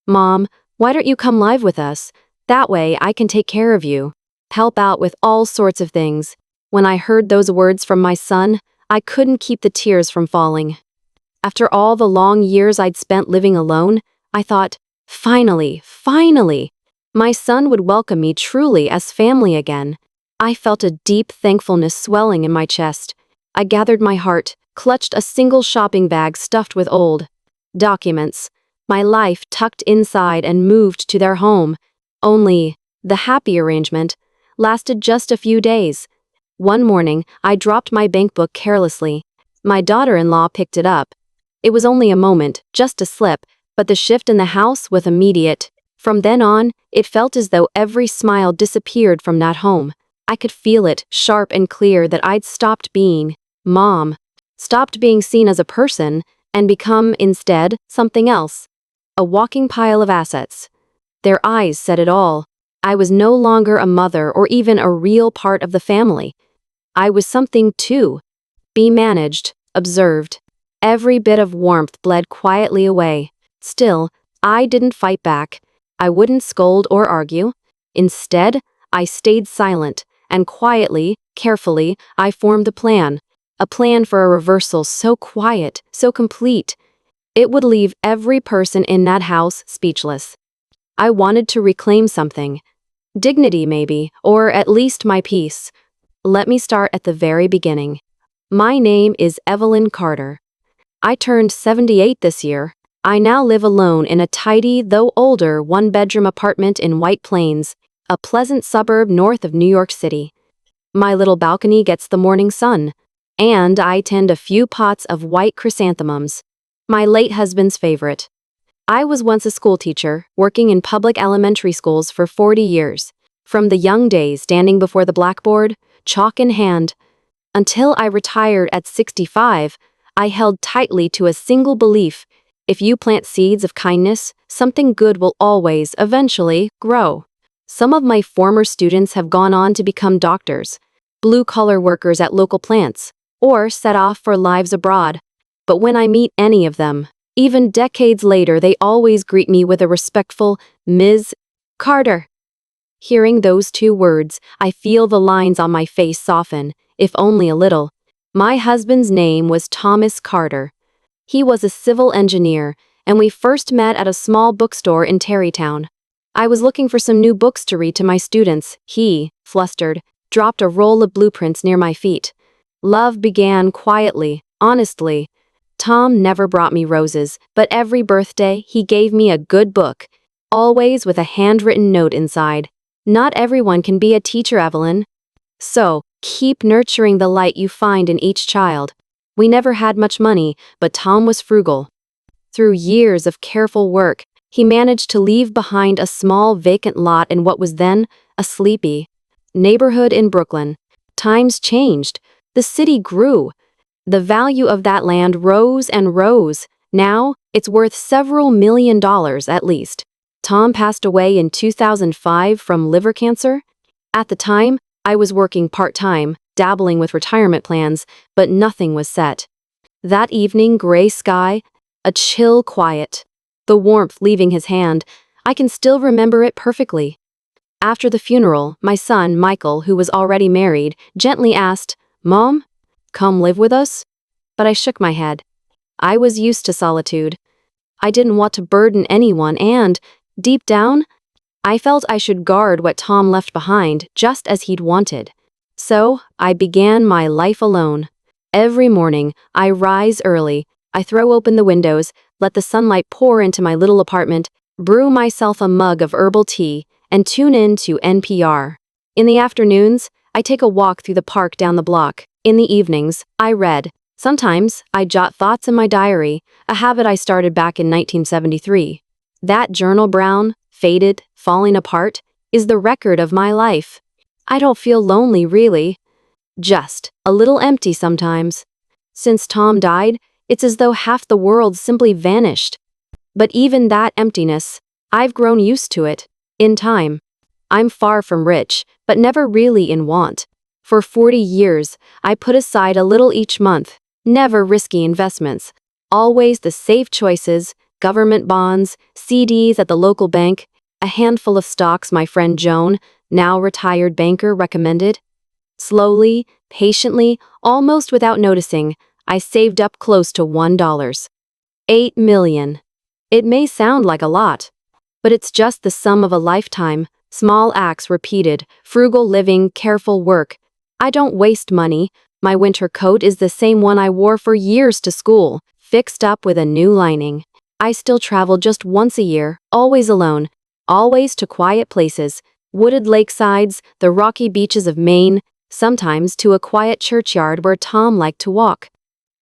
"Mom, why don't you come live with us? That way I can take care of you. Help out with all sorts of things." When I heard those words from my son, I couldn't keep the tears from falling. After all the long years I'd spent living alone, I thought, finally, my son would welcome me truly as family again. I felt a deep thankfulness swelling in my chest. I gathered my heart, clutched a single shopping bag stuffed with old documents, my life tucked inside, and moved to their home. Only, the happy arrangement lasted just a few days. One morning, I dropped my bank book carelessly. My daughter-in-law picked it up. It was only a moment, just a slip, but the shift in the house was immediate. From then on, it felt as though every smile disappeared from that home. I could feel it, sharp and clear, that I'd stopped being Mom, stopped being seen as a person, and become, instead, something else. A walking pile of assets. Their eyes said it all. I was no longer a mother or even a real part of the family. I was something to be managed, observed. Every bit of warmth bled quietly away. Still, I didn't fight back. I wouldn't scold or argue. Instead, I stayed silent, and quietly, carefully, I formed a plan for a reversal so quiet, so complete. It would leave every person in that house speechless. I wanted to reclaim something. Dignity, maybe, or at least my peace. Let me start at the very beginning. My name is Evelyn Carter. I turned 78 this year. I now live alone in a tidy, though older, one-bedroom apartment in White Plains, a pleasant suburb north of New York City. My little balcony gets the morning sun, and I tend a few pots of white chrysanthemums, my late husband's favorite. I was once a schoolteacher, working in public elementary schools for 40 years, from the young days standing before the blackboard, chalk in hand. Until I retired at 65, I held tightly to a single belief: if you plant seeds of kindness, something good will always, eventually, grow. Some of my former students have gone on to become doctors, blue-collar workers at local plants, or set off for lives abroad. But when I meet any of them, even decades later, they always greet me with a respectful, "Ms. Carter." Hearing those two words, I feel the lines on my face soften, if only a little. My husband's name was Thomas Carter. He was a civil engineer, and we first met at a small bookstore in Tarrytown. I was looking for some new books to read to my students. He, flustered, dropped a roll of blueprints near my feet. Love began quietly, honestly. Tom never brought me roses, but every birthday he gave me a good book, always with a handwritten note inside. "Not everyone can be a teacher, Evelyn. So, keep nurturing the light you find in each child." We never had much money, but Tom was frugal. Through years of careful work, he managed to leave behind a small vacant lot in what was then a sleepy neighborhood in Brooklyn. Times changed. The city grew. The value of that land rose and rose. Now, it's worth several $1,000,000 at least. Tom passed away in 2005 from liver cancer. At the time, I was working part-time, dabbling with retirement plans, but nothing was set. That evening, gray sky, a chill quiet, the warmth leaving his hand. I can still remember it perfectly. After the funeral, my son, Michael, who was already married, gently asked, "Mom, come live with us?" But I shook my head. I was used to solitude. I didn't want to burden anyone, and, deep down, I felt I should guard what Tom left behind, just as he'd wanted. So, I began my life alone. Every morning, I rise early, I throw open the windows, let the sunlight pour into my little apartment, brew myself a mug of herbal tea, and tune in to NPR. In the afternoons, I take a walk through the park down the block. In the evenings, I read. Sometimes, I jot thoughts in my diary, a habit I started back in 1973. That journal, brown, faded, falling apart, is the record of my life. I don't feel lonely, really. Just a little empty sometimes. Since Tom died, it's as though half the world simply vanished. But even that emptiness, I've grown used to it, in time. I'm far from rich, but never really in want. For 40 years, I put aside a little each month, never risky investments, always the safe choices, government bonds, CDs at the local bank, a handful of stocks my friend Joan, now retired banker, recommended. Slowly, patiently, almost without noticing, I saved up close to $1. 8 million. It may sound like a lot, but it's just the sum of a lifetime, small acts repeated, frugal living, careful work. I don't waste money. My winter coat is the same one I wore for years to school, fixed up with a new lining. I still travel just once a year, always alone, always to quiet places, wooded lakesides, the rocky beaches of Maine, sometimes to a quiet churchyard where Tom liked to walk.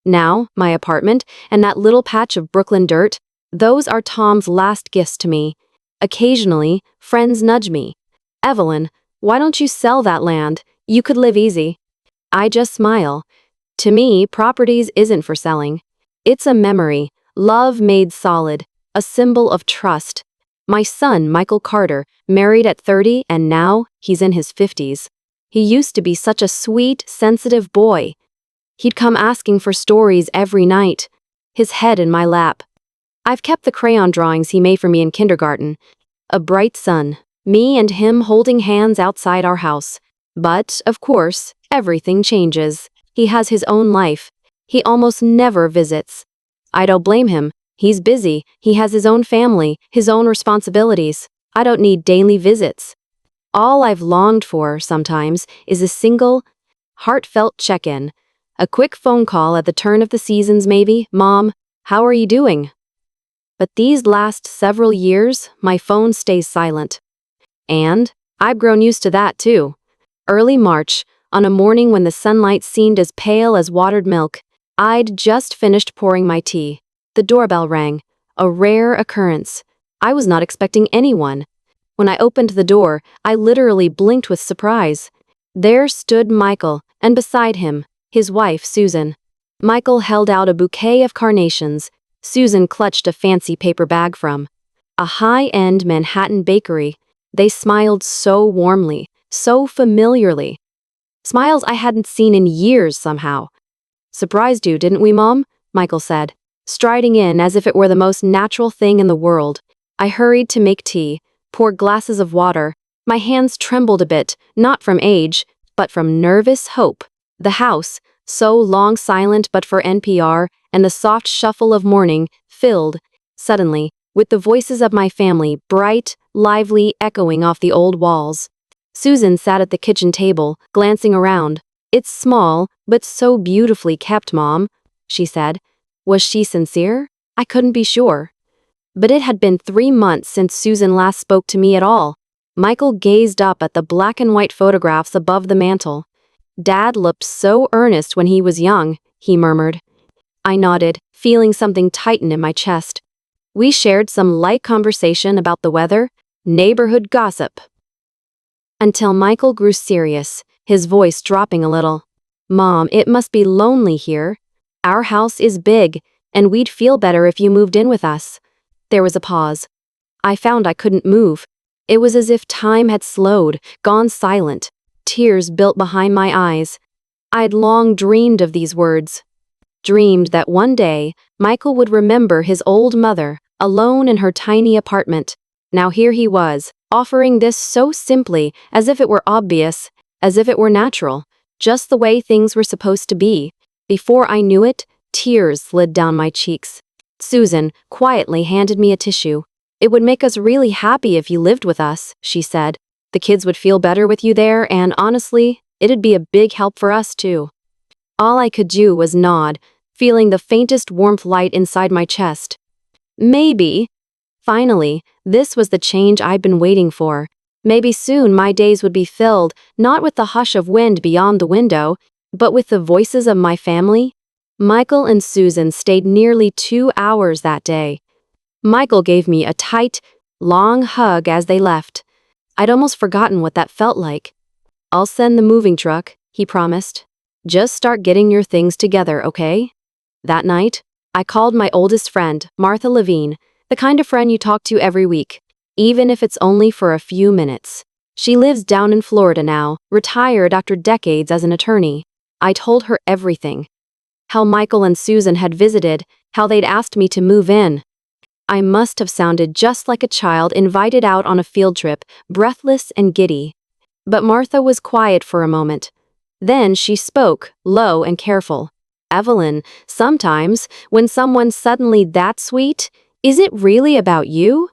Now, my apartment and that little patch of Brooklyn dirt, those are Tom's last gifts to me. Occasionally, friends nudge me. Evelyn, why don't you sell that land? You could live easy. I just smile. To me, properties isn't for selling. It's a memory, love made solid, a symbol of trust. My son, Michael Carter, married at 30 and now he's in his 50s. He used to be such a sweet, sensitive boy. He'd come asking for stories every night, his head in my lap. I've kept the crayon drawings he made for me in kindergarten. A bright sun, me and him holding hands outside our house. But, of course, everything changes. He has his own life. He almost never visits. I don't blame him. He's busy. He has his own family, his own responsibilities. I don't need daily visits. All I've longed for, sometimes, is a single, heartfelt check-in. A quick phone call at the turn of the seasons maybe. Mom, how are you doing? But these last several years, my phone stays silent. And I've grown used to that too. Early March, on a morning when the sunlight seemed as pale as watered milk, I'd just finished pouring my tea. The doorbell rang, a rare occurrence. I was not expecting anyone. When I opened the door, I literally blinked with surprise. There stood Michael, and beside him, his wife, Susan. Michael held out a bouquet of carnations. Susan clutched a fancy paper bag from a high-end Manhattan bakery. They smiled so warmly, so familiarly. Smiles I hadn't seen in years somehow. Surprised you, didn't we, Mom? Michael said, striding in as if it were the most natural thing in the world. I hurried to make tea, pour glasses of water. My hands trembled a bit, not from age, but from nervous hope. The house, so long silent but for NPR, and the soft shuffle of morning, filled, suddenly, with the voices of my family, bright, lively, echoing off the old walls. Susan sat at the kitchen table, glancing around. It's small, but so beautifully kept, Mom, she said. Was she sincere? I couldn't be sure. But it had been 3 months since Susan last spoke to me at all. Michael gazed up at the black and white photographs above the mantel. Dad looked so earnest when he was young, he murmured. I nodded, feeling something tighten in my chest. We shared some light conversation about the weather, neighborhood gossip. Until Michael grew serious, his voice dropping a little. Mom, it must be lonely here. Our house is big, and we'd feel better if you moved in with us. There was a pause. I found I couldn't move. It was as if time had slowed, gone silent. Tears built behind my eyes. I'd long dreamed of these words. Dreamed that one day, Michael would remember his old mother, alone in her tiny apartment. Now here he was, offering this so simply, as if it were obvious, as if it were natural, just the way things were supposed to be. Before I knew it, tears slid down my cheeks. Susan quietly handed me a tissue. It would make us really happy if you lived with us, she said. The kids would feel better with you there, and honestly, it'd be a big help for us too. All I could do was nod, feeling the faintest warmth light inside my chest. Maybe. Finally, this was the change I'd been waiting for. Maybe soon my days would be filled, not with the hush of wind beyond the window, but with the voices of my family. Michael and Susan stayed nearly 2 hours that day. Michael gave me a tight, long hug as they left. I'd almost forgotten what that felt like. I'll send the moving truck, he promised. Just start getting your things together, okay? That night, I called my oldest friend, Martha Levine, the kind of friend you talk to every week, even if it's only for a few minutes. She lives down in Florida now, retired after decades as an attorney. I told her everything. How Michael and Susan had visited, how they'd asked me to move in. I must have sounded just like a child invited out on a field trip, breathless and giddy. But Martha was quiet for a moment. Then she spoke, low and careful. Evelyn, sometimes, when someone's suddenly that sweet, is it really about you?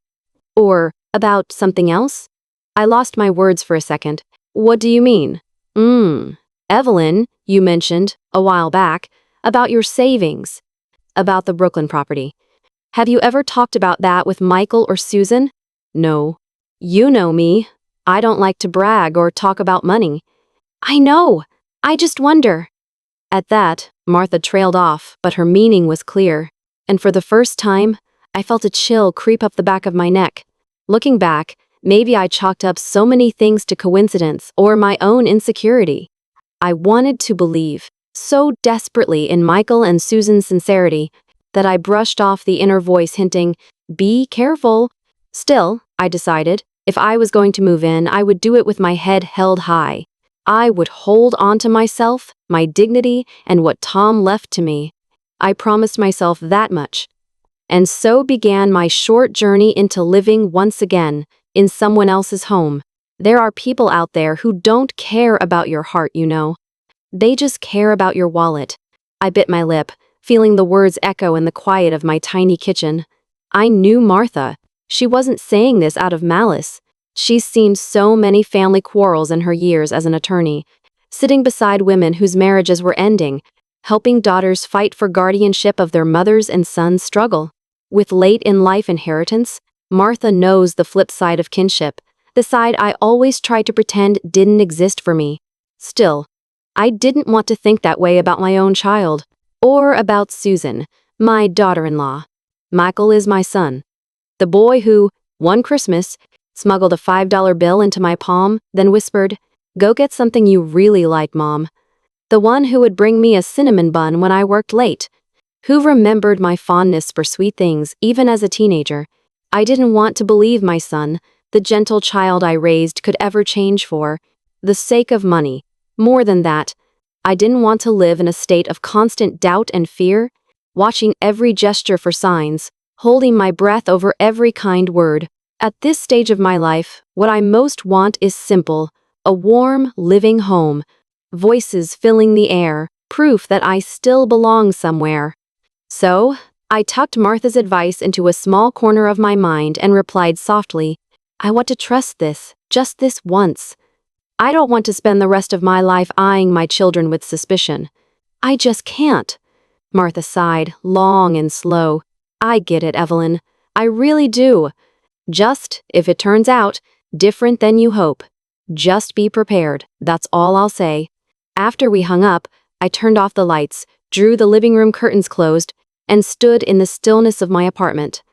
Or about something else? I lost my words for a second. What do you mean? Evelyn, you mentioned, a while back, about your savings, about the Brooklyn property. Have you ever talked about that with Michael or Susan? No. You know me. I don't like to brag or talk about money. I know. I just wonder. At that, Martha trailed off, but her meaning was clear. And for the first time, I felt a chill creep up the back of my neck. Looking back, maybe I chalked up so many things to coincidence or my own insecurity. I wanted to believe, so desperately in Michael and Susan's sincerity, that I brushed off the inner voice hinting, be careful. Still, I decided, if I was going to move in, I would do it with my head held high. I would hold on to myself, my dignity, and what Tom left to me. I promised myself that much. And so began my short journey into living once again, in someone else's home. There are people out there who don't care about your heart, you know. They just care about your wallet. I bit my lip, feeling the words echo in the quiet of my tiny kitchen. I knew Martha. She wasn't saying this out of malice. She's seen so many family quarrels in her years as an attorney, sitting beside women whose marriages were ending, helping daughters fight for guardianship of their mothers and sons' struggle. With late-in-life inheritance, Martha knows the flip side of kinship, the side I always tried to pretend didn't exist for me. Still, I didn't want to think that way about my own child, or about Susan, my daughter-in-law. Michael is my son. The boy who, one Christmas, smuggled a $5 bill into my palm, then whispered, "Go get something you really like, Mom." The one who would bring me a cinnamon bun when I worked late. Who remembered my fondness for sweet things, even as a teenager. I didn't want to believe my son, the gentle child I raised, could ever change for the sake of money. More than that, I didn't want to live in a state of constant doubt and fear, watching every gesture for signs, holding my breath over every kind word. At this stage of my life, what I most want is simple, a warm, living home, voices filling the air, proof that I still belong somewhere. So, I tucked Martha's advice into a small corner of my mind and replied softly, I want to trust this, just this once. I don't want to spend the rest of my life eyeing my children with suspicion. I just can't. Martha sighed, long and slow. I get it, Evelyn. I really do. Just, if it turns out, different than you hope. Just be prepared, that's all I'll say. After we hung up, I turned off the lights, drew the living room curtains closed, and stood in the stillness of my apartment.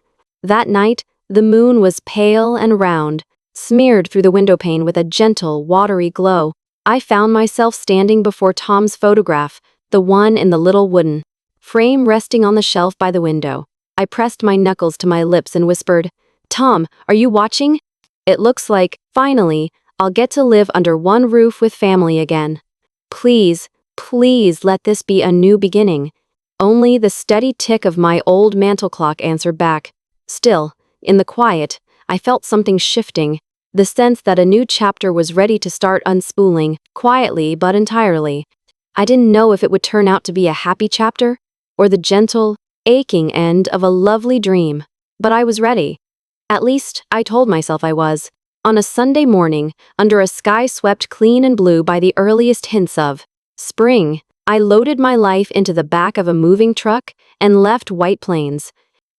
That night, the moon was pale and round, smeared through the window pane with a gentle, watery glow. I found myself standing before Tom's photograph, the one in the little wooden frame resting on the shelf by the window. I pressed my knuckles to my lips and whispered, Tom, are you watching? It looks like, finally, I'll get to live under one roof with family again. Please, please let this be a new beginning. Only the steady tick of my old mantel clock answered back. Still, in the quiet, I felt something shifting, the sense that a new chapter was ready to start unspooling, quietly but entirely. I didn't know if it would turn out to be a happy chapter, or the gentle, aching end of a lovely dream, but I was ready. At least, I told myself I was. On a Sunday morning, under a sky swept clean and blue by the earliest hints of spring, I loaded my life into the back of a moving truck and left White Plains.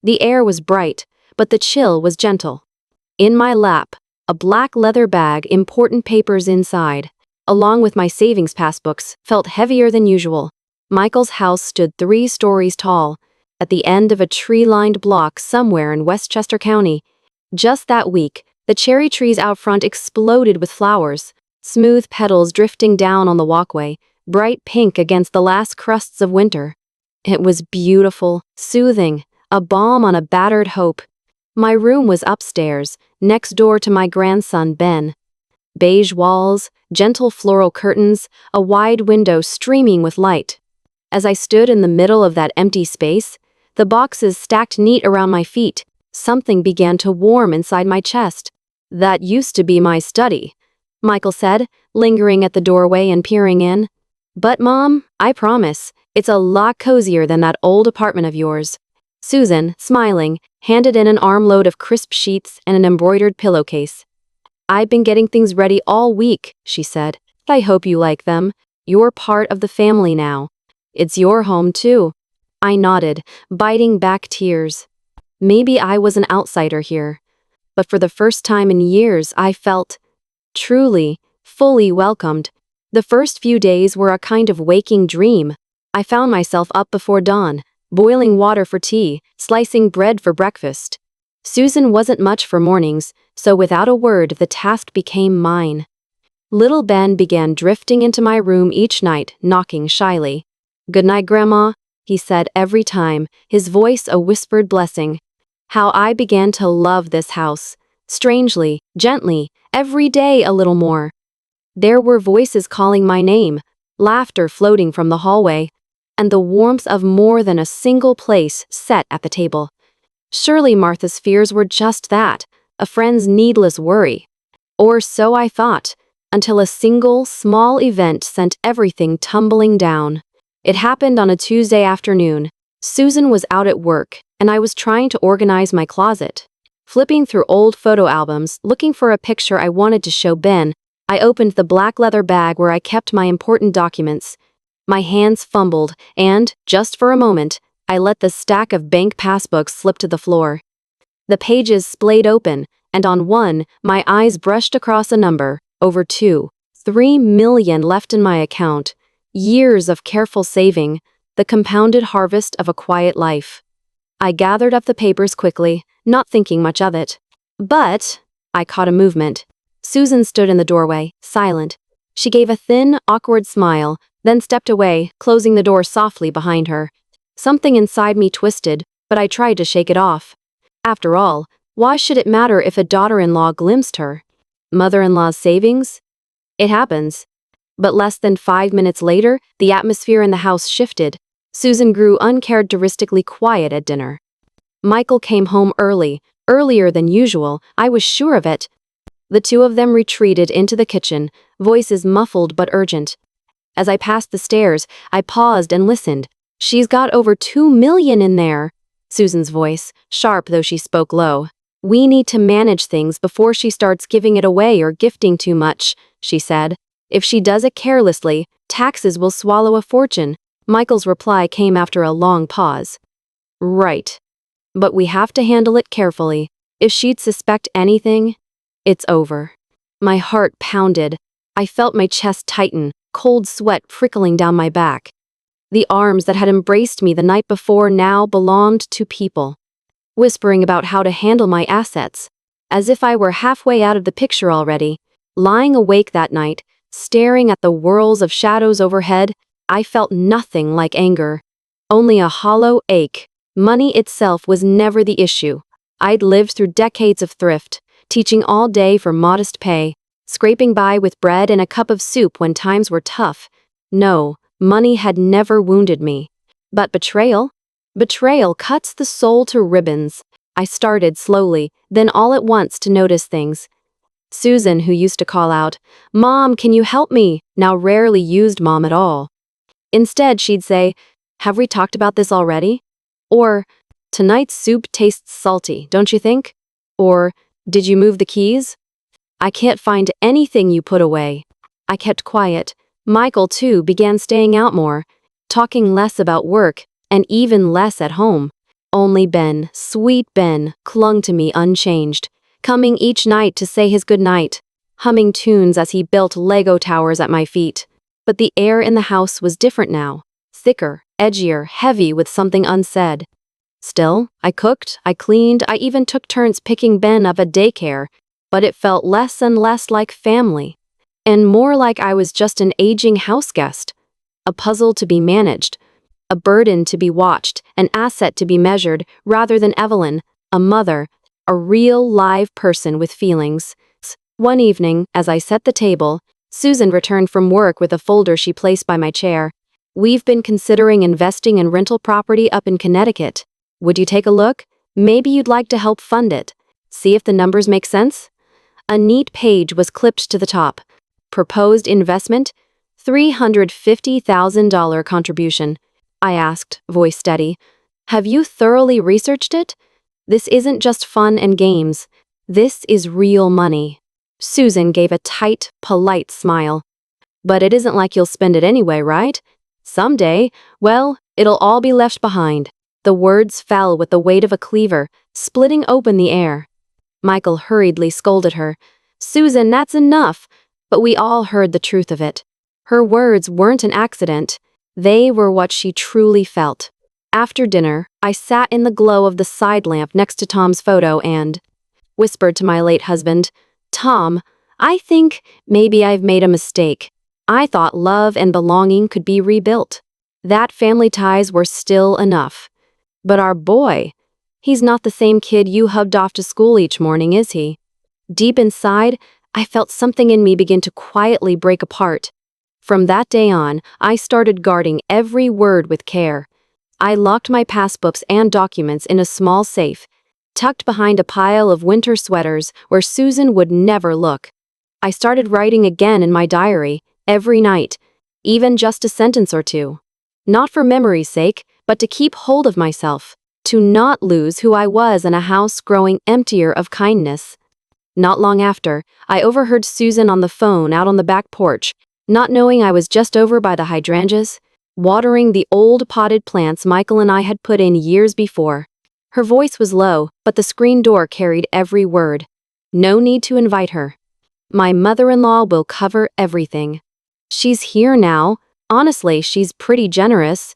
The air was bright, but the chill was gentle. In my lap, a black leather bag, important papers inside, along with my savings passbooks, felt heavier than usual. Michael's house stood 3 stories tall, at the end of a tree-lined block somewhere in Westchester County. Just that week, the cherry trees out front exploded with flowers, smooth petals drifting down on the walkway, bright pink against the last crusts of winter. It was beautiful, soothing, a balm on a battered hope. My room was upstairs, next door to my grandson Ben. Beige walls, gentle floral curtains, a wide window streaming with light. As I stood in the middle of that empty space, the boxes stacked neat around my feet, Something began to warm inside my chest. "That used to be my study," Michael said, lingering at the doorway and peering in. "But Mom, I promise, it's a lot cozier than that old apartment of yours." Susan, smiling, handed in an armload of crisp sheets and an embroidered pillowcase. "I've been getting things ready all week," she said. "I hope you like them. You're part of the family now. It's your home, too." I nodded, biting back tears. Maybe I was an outsider here, but for the first time in years I felt truly, fully welcomed. The first few days were a kind of waking dream. I found myself up before dawn, boiling water for tea, slicing bread for breakfast. Susan wasn't much for mornings, so without a word the task became mine. Little Ben began drifting into my room each night, knocking shyly. "Good night, Grandma," he said every time, his voice a whispered blessing. How I began to love this house. Strangely, gently, every day a little more. There were voices calling my name, laughter floating from the hallway, and the warmth of more than a single place set at the table. Surely Martha's fears were just that, a friend's needless worry. Or so I thought, until a single, small event sent everything tumbling down. It happened on a Tuesday afternoon. Susan was out at work, and I was trying to organize my closet. Flipping through old photo albums, looking for a picture I wanted to show Ben, I opened the black leather bag where I kept my important documents. My hands fumbled, and, just for a moment, I let the stack of bank passbooks slip to the floor. The pages splayed open, and on one, my eyes brushed across a number, over 3 million left in my account. Years of careful saving, the compounded harvest of a quiet life. I gathered up the papers quickly, not thinking much of it. But I caught a movement. Susan stood in the doorway, silent. She gave a thin, awkward smile, then stepped away, closing the door softly behind her. Something inside me twisted, but I tried to shake it off. After all, why should it matter if a daughter-in-law glimpsed her? Mother-in-law's savings? It happens. But less than 5 minutes later, the atmosphere in the house shifted. Susan grew uncharacteristically quiet at dinner. Michael came home early, earlier than usual, I was sure of it. The two of them retreated into the kitchen, voices muffled but urgent. As I passed the stairs, I paused and listened. "She's got over 2 million in there," Susan's voice, sharp though she spoke low. "We need to manage things before she starts giving it away or gifting too much," she said. "If she does it carelessly, taxes will swallow a fortune." Michael's reply came after a long pause. "Right. But we have to handle it carefully. If she'd suspect anything, it's over." My heart pounded. I felt my chest tighten, cold sweat trickling down my back. The arms that had embraced me the night before now belonged to people, whispering about how to handle my assets, as if I were halfway out of the picture already. Lying awake that night, staring at the whirls of shadows overhead, I felt nothing like anger, only a hollow ache. Money itself was never the issue. I'd lived through decades of thrift, teaching all day for modest pay, scraping by with bread and a cup of soup when times were tough. No, money had never wounded me. But betrayal? Betrayal cuts the soul to ribbons. I started slowly, then all at once to notice things. Susan, who used to call out, "Mom, can you help me?" now rarely used Mom at all. Instead, she'd say, "Have we talked about this already?" Or, "Tonight's soup tastes salty, don't you think?" Or, "Did you move the keys?" "I can't find anything you put away." I kept quiet. Michael, too, began staying out more, talking less about work, and even less at home. Only Ben, sweet Ben, clung to me unchanged, coming each night to say his goodnight, humming tunes as he built Lego towers at my feet. But the air in the house was different now, thicker, edgier, heavy with something unsaid. Still, I cooked, I cleaned, I even took turns picking Ben up at daycare, but it felt less and less like family, and more like I was just an aging house guest, a puzzle to be managed, a burden to be watched, an asset to be measured, rather than Evelyn, a mother, a real live person with feelings. One evening, as I set the table, Susan returned from work with a folder she placed by my chair. "We've been considering investing in rental property up in Connecticut. Would you take a look?" Maybe you'd like to help fund it. See if the numbers make sense? A neat page was clipped to the top. Proposed investment? $350,000 contribution. I asked, voice steady. Have you thoroughly researched it? This isn't just fun and games. This is real money. Susan gave a tight, polite smile. But it isn't like you'll spend it anyway, right? Someday, well, it'll all be left behind. The words fell with the weight of a cleaver, splitting open the air. Michael hurriedly scolded her. Susan, that's enough. But we all heard the truth of it. Her words weren't an accident. They were what she truly felt. After dinner, I sat in the glow of the side lamp next to Tom's photo and whispered to my late husband, Tom, I think maybe I've made a mistake. I thought love and belonging could be rebuilt. That family ties were still enough. But our boy, he's not the same kid you hubbed off to school each morning, is he? Deep inside, I felt something in me begin to quietly break apart. From that day on, I started guarding every word with care. I locked my passbooks and documents in a small safe, tucked behind a pile of winter sweaters where Susan would never look. I started writing again in my diary, every night, even just a sentence or two. Not for memory's sake, but to keep hold of myself, to not lose who I was in a house growing emptier of kindness. Not long after, I overheard Susan on the phone out on the back porch, not knowing I was just over by the hydrangeas, watering the old potted plants Michael and I had put in years before. Her voice was low, but the screen door carried every word. No need to invite her. My mother-in-law will cover everything. She's here now. Honestly, she's pretty generous.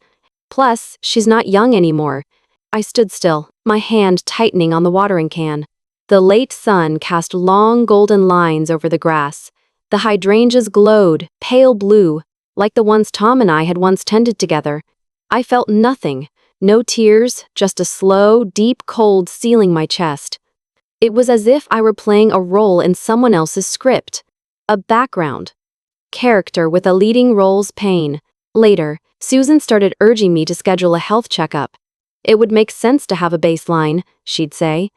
Plus, she's not young anymore. I stood still, my hand tightening on the watering can. The late sun cast long golden lines over the grass. The hydrangeas glowed, pale blue, like the ones Tom and I had once tended together. I felt nothing, no tears, just a slow, deep cold sealing my chest. It was as if I were playing a role in someone else's script. A background character with a leading role's pain. Later, Susan started urging me to schedule a health checkup. It would make sense to have a baseline, she'd say.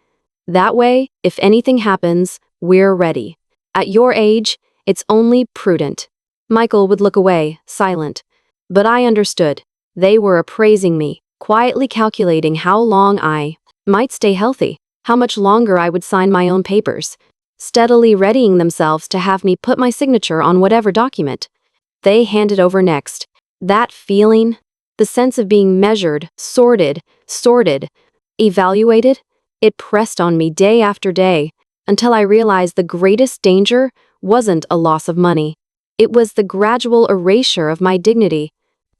That way, if anything happens, we're ready. At your age, it's only prudent. Michael would look away, silent. But I understood. They were appraising me, quietly calculating how long I might stay healthy, how much longer I would sign my own papers, steadily readying themselves to have me put my signature on whatever document they handed over next. That feeling, the sense of being measured, sorted, evaluated, it pressed on me day after day, until I realized the greatest danger wasn't a loss of money. It was the gradual erasure of my dignity.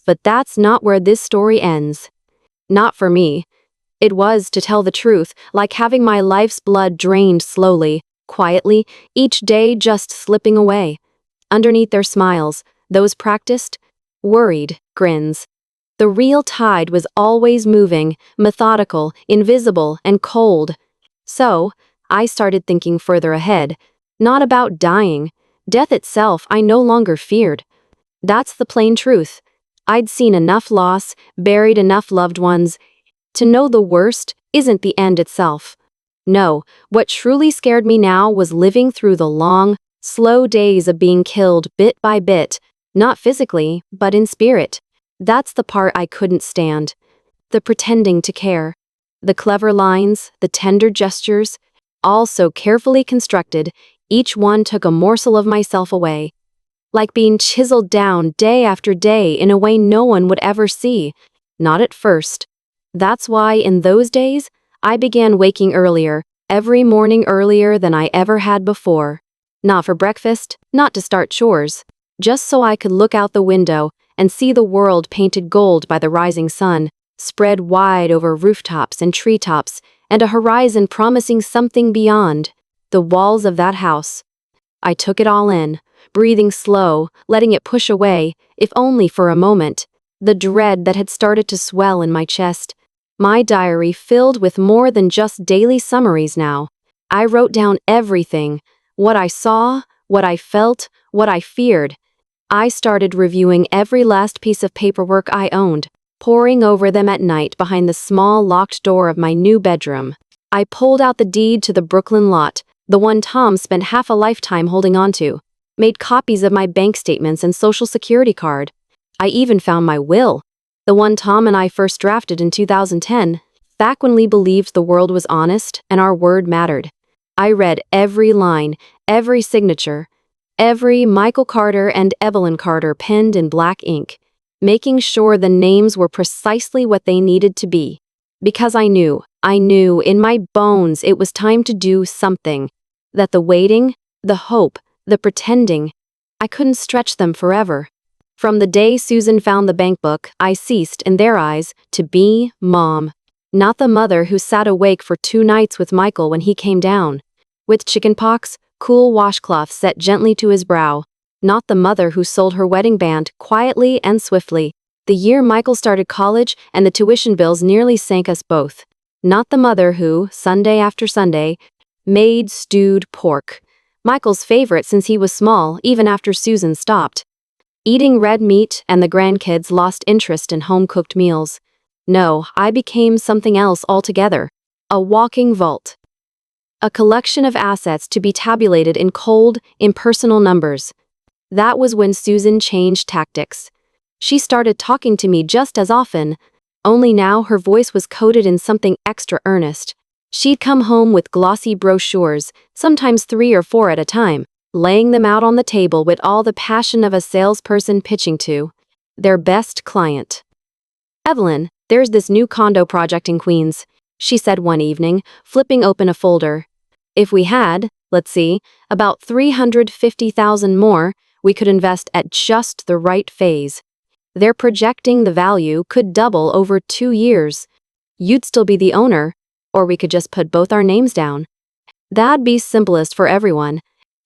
But that's not where this story ends. Not for me. It was, to tell the truth, like having my life's blood drained slowly, quietly, each day just slipping away. Underneath their smiles, those practiced, worried grins. The real tide was always moving, methodical, invisible, and cold. So, I started thinking further ahead. Not about dying. Death itself I no longer feared. That's the plain truth. I'd seen enough loss, buried enough loved ones, to know the worst isn't the end itself. No, what truly scared me now was living through the long, slow days of being killed bit by bit, not physically, but in spirit. That's the part I couldn't stand. The pretending to care. The clever lines, the tender gestures, all so carefully constructed, each one took a morsel of myself away. Like being chiseled down day after day in a way no one would ever see. Not at first. That's why in those days, I began waking earlier, every morning earlier than I ever had before. Not for breakfast, not to start chores, just so I could look out the window and see the world painted gold by the rising sun, spread wide over rooftops and treetops, and a horizon promising something beyond, the walls of that house. I took it all in, breathing slow, letting it push away, if only for a moment, the dread that had started to swell in my chest. My diary filled with more than just daily summaries now. I wrote down everything, what I saw, what I felt, what I feared. I started reviewing every last piece of paperwork I owned, poring over them at night behind the small locked door of my new bedroom. I pulled out the deed to the Brooklyn lot, the one Tom spent half a lifetime holding onto, made copies of my bank statements and social security card. I even found my will, the one Tom and I first drafted in 2010, back when we believed the world was honest and our word mattered. I read every line, every signature, every Michael Carter and Evelyn Carter penned in black ink, making sure the names were precisely what they needed to be. Because I knew in my bones it was time to do something, that the waiting, the hope, the pretending, I couldn't stretch them forever. From the day Susan found the bank book, I ceased, in their eyes, to be Mom. Not the mother who sat awake for 2 nights with Michael when he came down, with chickenpox, cool washcloth set gently to his brow. Not the mother who sold her wedding band quietly and swiftly, the year Michael started college and the tuition bills nearly sank us both. Not the mother who, Sunday after Sunday, made stewed pork, Michael's favorite since he was small, even after Susan stopped eating red meat and the grandkids lost interest in home-cooked meals. No, I became something else altogether, a walking vault. A collection of assets to be tabulated in cold, impersonal numbers. That was when Susan changed tactics. She started talking to me just as often, only now her voice was coated in something extra earnest. She'd come home with glossy brochures, sometimes 3 or 4 at a time, laying them out on the table with all the passion of a salesperson pitching to their best client. "Evelyn, there's this new condo project in Queens," she said one evening, flipping open a folder. "If we had, let's see, about 350,000 more, we could invest at just the right phase. They're projecting the value could double over 2 years. You'd still be the owner, or we could just put both our names down. That'd be simplest for everyone."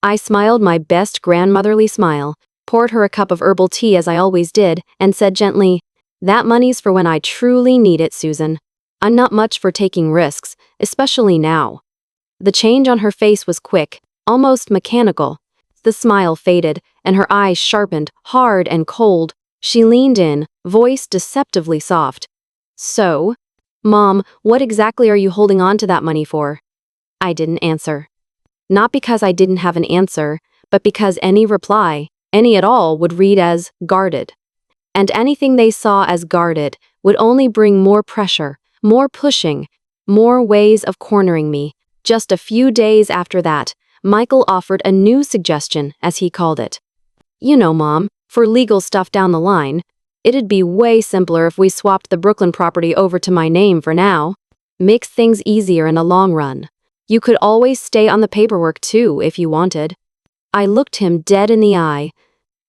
I smiled my best grandmotherly smile, poured her a cup of herbal tea as I always did, and said gently, "That money's for when I truly need it, Susan. I'm not much for taking risks, especially now." The change on her face was quick, almost mechanical. The smile faded, and her eyes sharpened, hard and cold. She leaned in, voice deceptively soft. "So, Mom, what exactly are you holding on to that money for?" I didn't answer. Not because I didn't have an answer, but because any reply, any at all, would read as guarded. And anything they saw as guarded would only bring more pressure, more pushing, more ways of cornering me. Just a few days after that, Michael offered a new suggestion, as he called it. "You know, Mom, for legal stuff down the line, it'd be way simpler if we swapped the Brooklyn property over to my name for now. Makes things easier in the long run. You could always stay on the paperwork too, if you wanted." I looked him dead in the eye.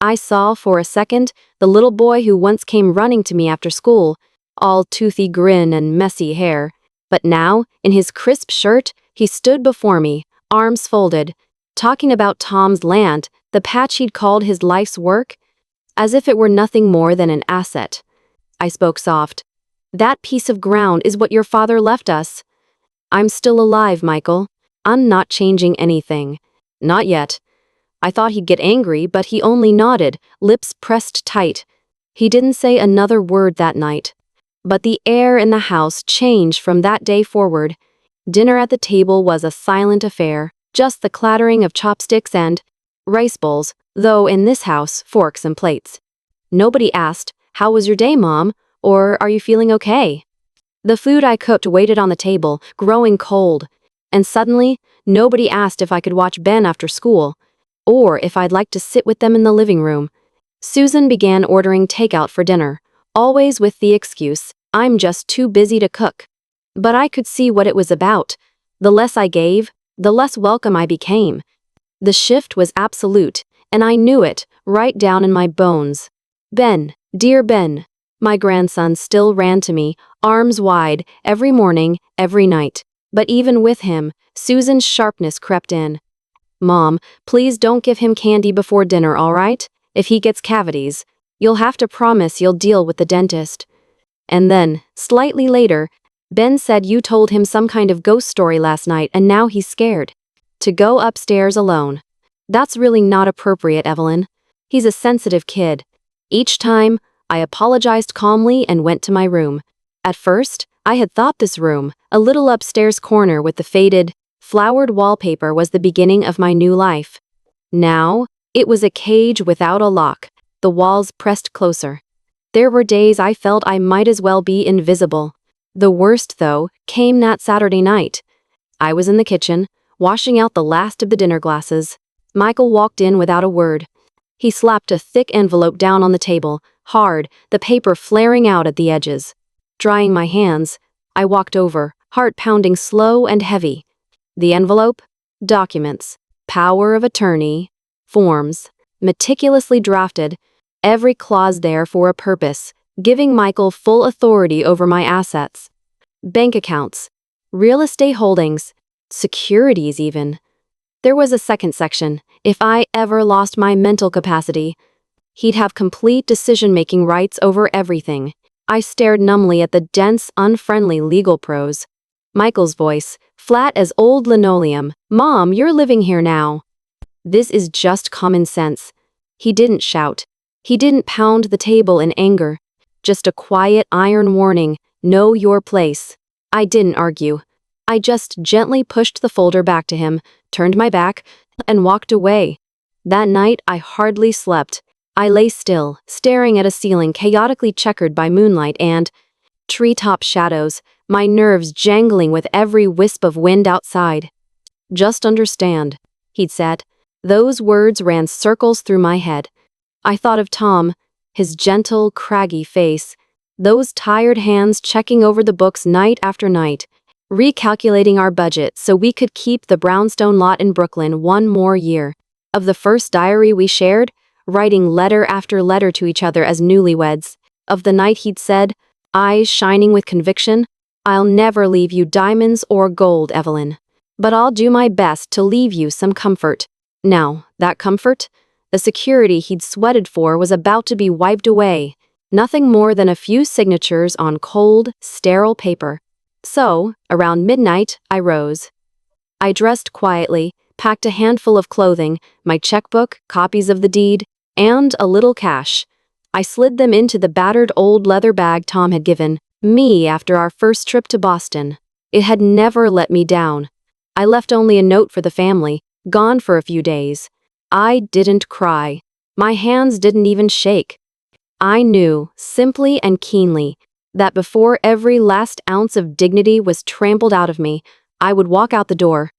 I saw, for a second, the little boy who once came running to me after school, all toothy grin and messy hair. But now, in his crisp shirt, he stood before me, arms folded, talking about Tom's land, the patch he'd called his life's work, as if it were nothing more than an asset. I spoke soft. "That piece of ground is what your father left us. I'm still alive, Michael. I'm not changing anything. Not yet." I thought he'd get angry, but he only nodded, lips pressed tight. He didn't say another word that night. But the air in the house changed from that day forward. Dinner at the table was a silent affair, just the clattering of chopsticks and rice bowls, though in this house, forks and plates. Nobody asked, "How was your day, Mom?" or "Are you feeling okay?" The food I cooked waited on the table, growing cold. And suddenly, nobody asked if I could watch Ben after school, or if I'd like to sit with them in the living room. Susan began ordering takeout for dinner, always with the excuse, "I'm just too busy to cook." But I could see what it was about. The less I gave, the less welcome I became. The shift was absolute, and I knew it, right down in my bones. "Ben, dear Ben." My grandson still ran to me, arms wide, every morning, every night. But even with him, Susan's sharpness crept in. "Mom, please don't give him candy before dinner, all right? If he gets cavities, you'll have to promise you'll deal with the dentist." And then, slightly later, "Ben said you told him some kind of ghost story last night and now he's scared to go upstairs alone." That's really not appropriate, Evelyn. He's a sensitive kid. Each time, I apologized calmly and went to my room. At first, I had thought this room, a little upstairs corner with the faded, flowered wallpaper, was the beginning of my new life. Now, it was a cage without a lock, the walls pressed closer. There were days I felt I might as well be invisible. The worst, though, came that Saturday night. I was in the kitchen, washing out the last of the dinner glasses. Michael walked in without a word. He slapped a thick envelope down on the table, hard, the paper flaring out at the edges. Drying my hands, I walked over, heart pounding slow and heavy. The envelope? Documents. Power of attorney. Forms. Meticulously drafted. Every clause there for a purpose, giving Michael full authority over my assets. Bank accounts. Real estate holdings. Securities even. There was a second section. If I ever lost my mental capacity, he'd have complete decision-making rights over everything. I stared numbly at the dense, unfriendly legal prose. Michael's voice, flat as old linoleum. "Mom, you're living here now." This is just common sense. He didn't shout. He didn't pound the table in anger. Just a quiet iron warning, know your place. I didn't argue. I just gently pushed the folder back to him, turned my back, and walked away. That night I hardly slept. I lay still, staring at a ceiling chaotically checkered by moonlight and treetop shadows, my nerves jangling with every wisp of wind outside. "Just understand," he'd said. Those words ran circles through my head. I thought of Tom, his gentle, craggy face, those tired hands checking over the books night after night, recalculating our budget so we could keep the brownstone lot in Brooklyn one more year. Of the first diary we shared, writing letter after letter to each other as newlyweds. Of the night he'd said, eyes shining with conviction, "I'll never leave you diamonds or gold, Evelyn. But I'll do my best to leave you some comfort." Now, that comfort, the security he'd sweated for, was about to be wiped away. Nothing more than a few signatures on cold, sterile paper. So, around midnight, I rose. I dressed quietly, packed a handful of clothing, my checkbook, copies of the deed, and a little cash. I slid them into the battered old leather bag Tom had given me after our first trip to Boston. It had never let me down. I left only a note for the family, gone for a few days. I didn't cry. My hands didn't even shake. I knew, simply and keenly, that before every last ounce of dignity was trampled out of me, I would walk out the door.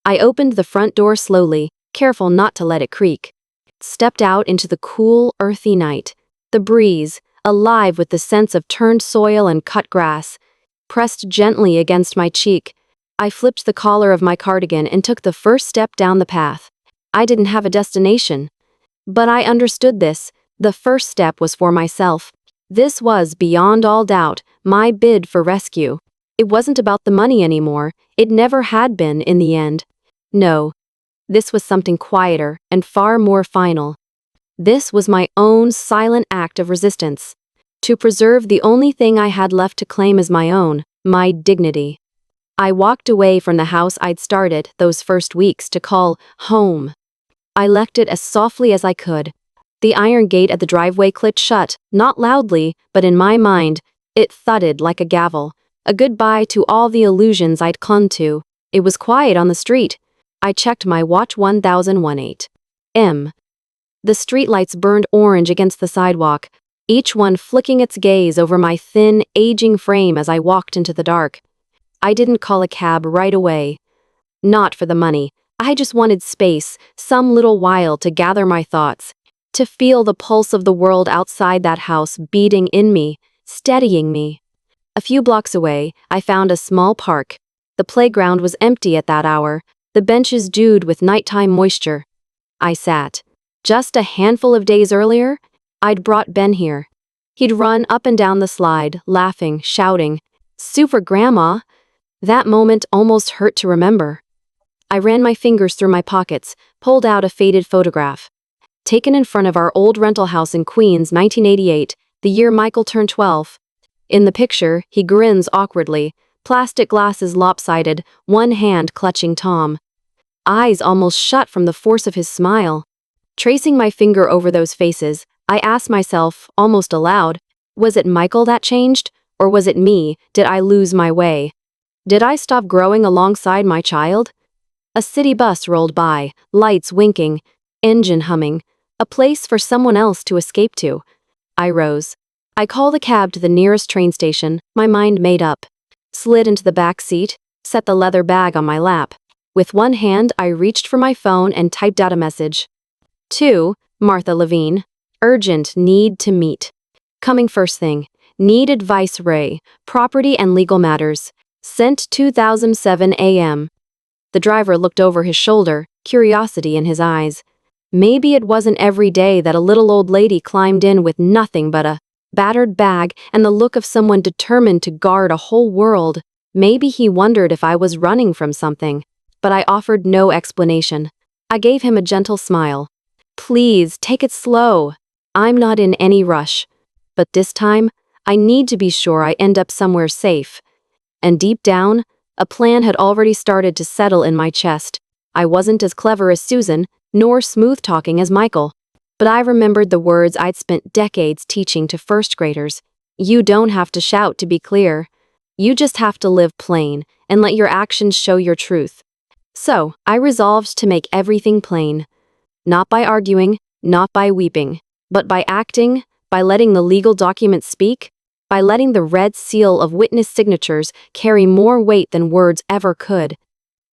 I opened the front door slowly, careful not to let it creak. Stepped out into the cool, earthy night. The breeze, alive with the sense of turned soil and cut grass, pressed gently against my cheek. I flipped the collar of my cardigan and took the first step down the path. I didn't have a destination. But I understood this. The first step was for myself. This was, beyond all doubt, my bid for rescue. It wasn't about the money anymore. It never had been in the end. No. This was something quieter and far more final. This was my own silent act of resistance. To preserve the only thing I had left to claim as my own, my dignity. I walked away from the house I'd started those first weeks to call home. I left it as softly as I could. The iron gate at the driveway clicked shut, not loudly, but in my mind, it thudded like a gavel. A goodbye to all the illusions I'd clung to. It was quiet on the street. I checked my watch. 1018 M. The streetlights burned orange against the sidewalk, each one flicking its gaze over my thin, aging frame as I walked into the dark. I didn't call a cab right away. Not for the money. I just wanted space, some little while to gather my thoughts, to feel the pulse of the world outside that house beating in me, steadying me. A few blocks away, I found a small park. The playground was empty at that hour, the benches dewed with nighttime moisture. I sat. Just a handful of days earlier, I'd brought Ben here. He'd run up and down the slide, laughing, shouting, "Super Grandma!" That moment almost hurt to remember. I ran my fingers through my pockets, pulled out a faded photograph. Taken in front of our old rental house in Queens, 1988, the year Michael turned 12. In the picture, he grins awkwardly, plastic glasses lopsided, one hand clutching Tom. Eyes almost shut from the force of his smile. Tracing my finger over those faces, I asked myself, almost aloud, was it Michael that changed? Or was it me? Did I lose my way? Did I stop growing alongside my child? A city bus rolled by, lights winking, engine humming, a place for someone else to escape to. I rose. I called a cab to the nearest train station, my mind made up. Slid into the back seat, set the leather bag on my lap. With one hand, I reached for my phone and typed out a message. To Martha Levine. Urgent, need to meet. Coming first thing. Need advice Ray. Property and legal matters. Sent 2007 a.m. The driver looked over his shoulder, curiosity in his eyes. Maybe it wasn't every day that a little old lady climbed in with nothing but a battered bag and the look of someone determined to guard a whole world. Maybe he wondered if I was running from something. But I offered no explanation. I gave him a gentle smile. Please, take it slow. I'm not in any rush. But this time, I need to be sure I end up somewhere safe. And deep down, a plan had already started to settle in my chest. I wasn't as clever as Susan, nor smooth-talking as Michael. But I remembered the words I'd spent decades teaching to first graders. You don't have to shout to be clear. You just have to live plain and let your actions show your truth. So, I resolved to make everything plain. Not by arguing, not by weeping, but by acting, by letting the legal documents speak, by letting the red seal of witness signatures carry more weight than words ever could.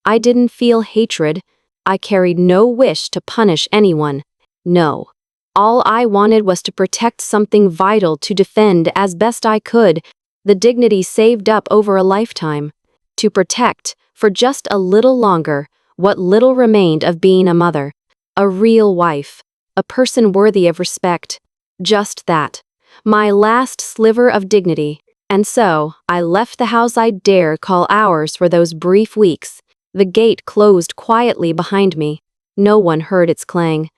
I didn't feel hatred. I carried no wish to punish anyone. No. All I wanted was to protect something vital to defend as best I could, the dignity saved up over a lifetime. To protect, for just a little longer, what little remained of being a mother. A real wife. A person worthy of respect. Just that. My last sliver of dignity. And so, I left the house I dare call ours for those brief weeks. The gate closed quietly behind me. No one heard its clang.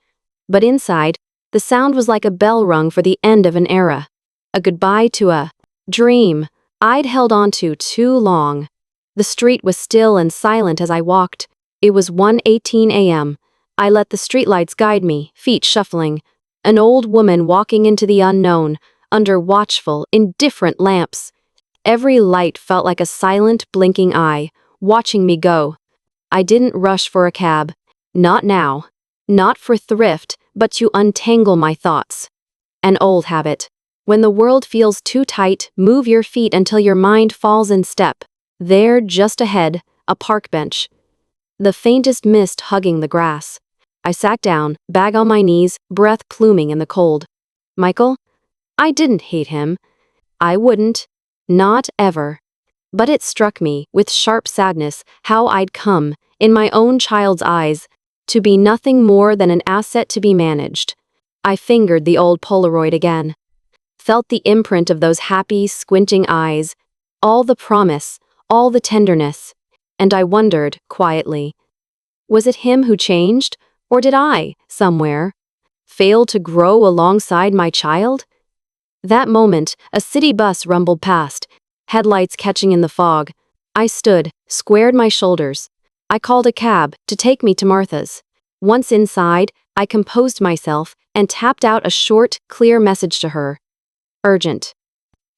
But inside, the sound was like a bell rung for the end of an era. A goodbye to a dream I'd held on to too long. The street was still and silent as I walked. It was 1:18 a.m. I let the streetlights guide me, feet shuffling. An old woman walking into the unknown, under watchful, indifferent lamps. Every light felt like a silent, blinking eye, watching me go. I didn't rush for a cab. Not now. Not for thrift, but to untangle my thoughts. An old habit. When the world feels too tight, move your feet until your mind falls in step. There, just ahead, a park bench. The faintest mist hugging the grass. I sat down, bag on my knees, breath pluming in the cold. Michael? I didn't hate him. I wouldn't. Not ever. But it struck me, with sharp sadness, how I'd come, in my own child's eyes, to be nothing more than an asset to be managed. I fingered the old Polaroid again. Felt the imprint of those happy, squinting eyes, all the promise, all the tenderness. And I wondered, quietly, was it him who changed? Or did I, somewhere, fail to grow alongside my child? That moment, a city bus rumbled past, headlights catching in the fog. I stood, squared my shoulders. I called a cab to take me to Martha's. Once inside, I composed myself and tapped out a short, clear message to her. Urgent.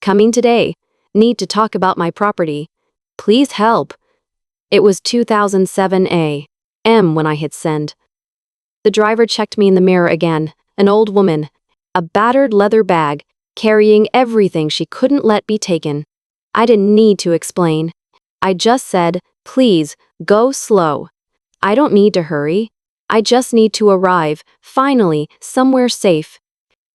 Coming today. Need to talk about my property. Please help. It was 2007 a.m. when I hit send. The driver checked me in the mirror again, an old woman, a battered leather bag, carrying everything she couldn't let be taken. I didn't need to explain. I just said, please, go slow. I don't need to hurry. I just need to arrive, finally, somewhere safe.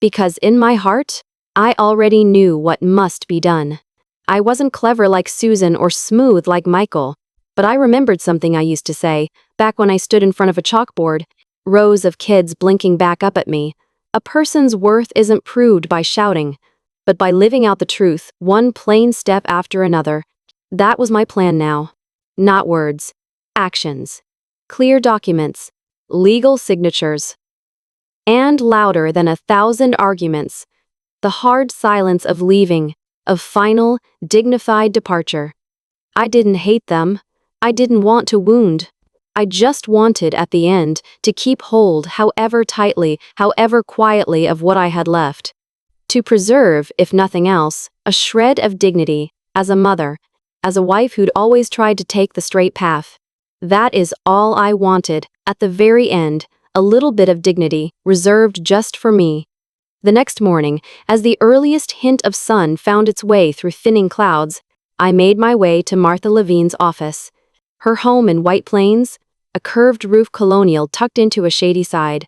Because in my heart, I already knew what must be done. I wasn't clever like Susan or smooth like Michael, but I remembered something I used to say, back when I stood in front of a chalkboard. Rows of kids blinking back up at me. A person's worth isn't proved by shouting, but by living out the truth, one plain step after another. That was my plan now. Not words. Actions. Clear documents. Legal signatures. And louder than 1,000 arguments. The hard silence of leaving, of final, dignified departure. I didn't hate them. I didn't want to wound. I just wanted, at the end, to keep hold, however tightly, however quietly, of what I had left. To preserve, if nothing else, a shred of dignity, as a mother, as a wife who'd always tried to take the straight path. That is all I wanted, at the very end, a little bit of dignity, reserved just for me. The next morning, as the earliest hint of sun found its way through thinning clouds, I made my way to Martha Levine's office. Her home in White Plains, a curved roof colonial tucked into a shady side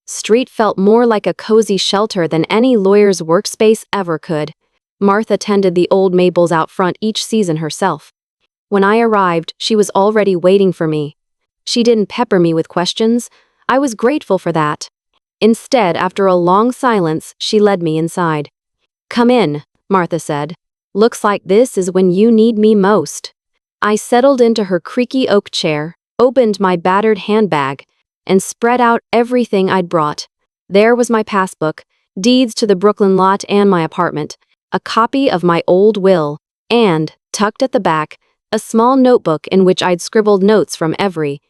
street, felt more like a cozy shelter than any lawyer's workspace ever could. Martha tended the old maples out front each season herself. When I arrived, she was already waiting for me. She didn't pepper me with questions. I was grateful for that. Instead, after a long silence, she led me inside. "Come in," Martha said. "Looks like this is when you need me most." I settled into her creaky oak chair, opened my battered handbag, and spread out everything I'd brought. There was my passbook, deeds to the Brooklyn lot and my apartment, a copy of my old will, and, tucked at the back, a small notebook in which I'd scribbled notes from every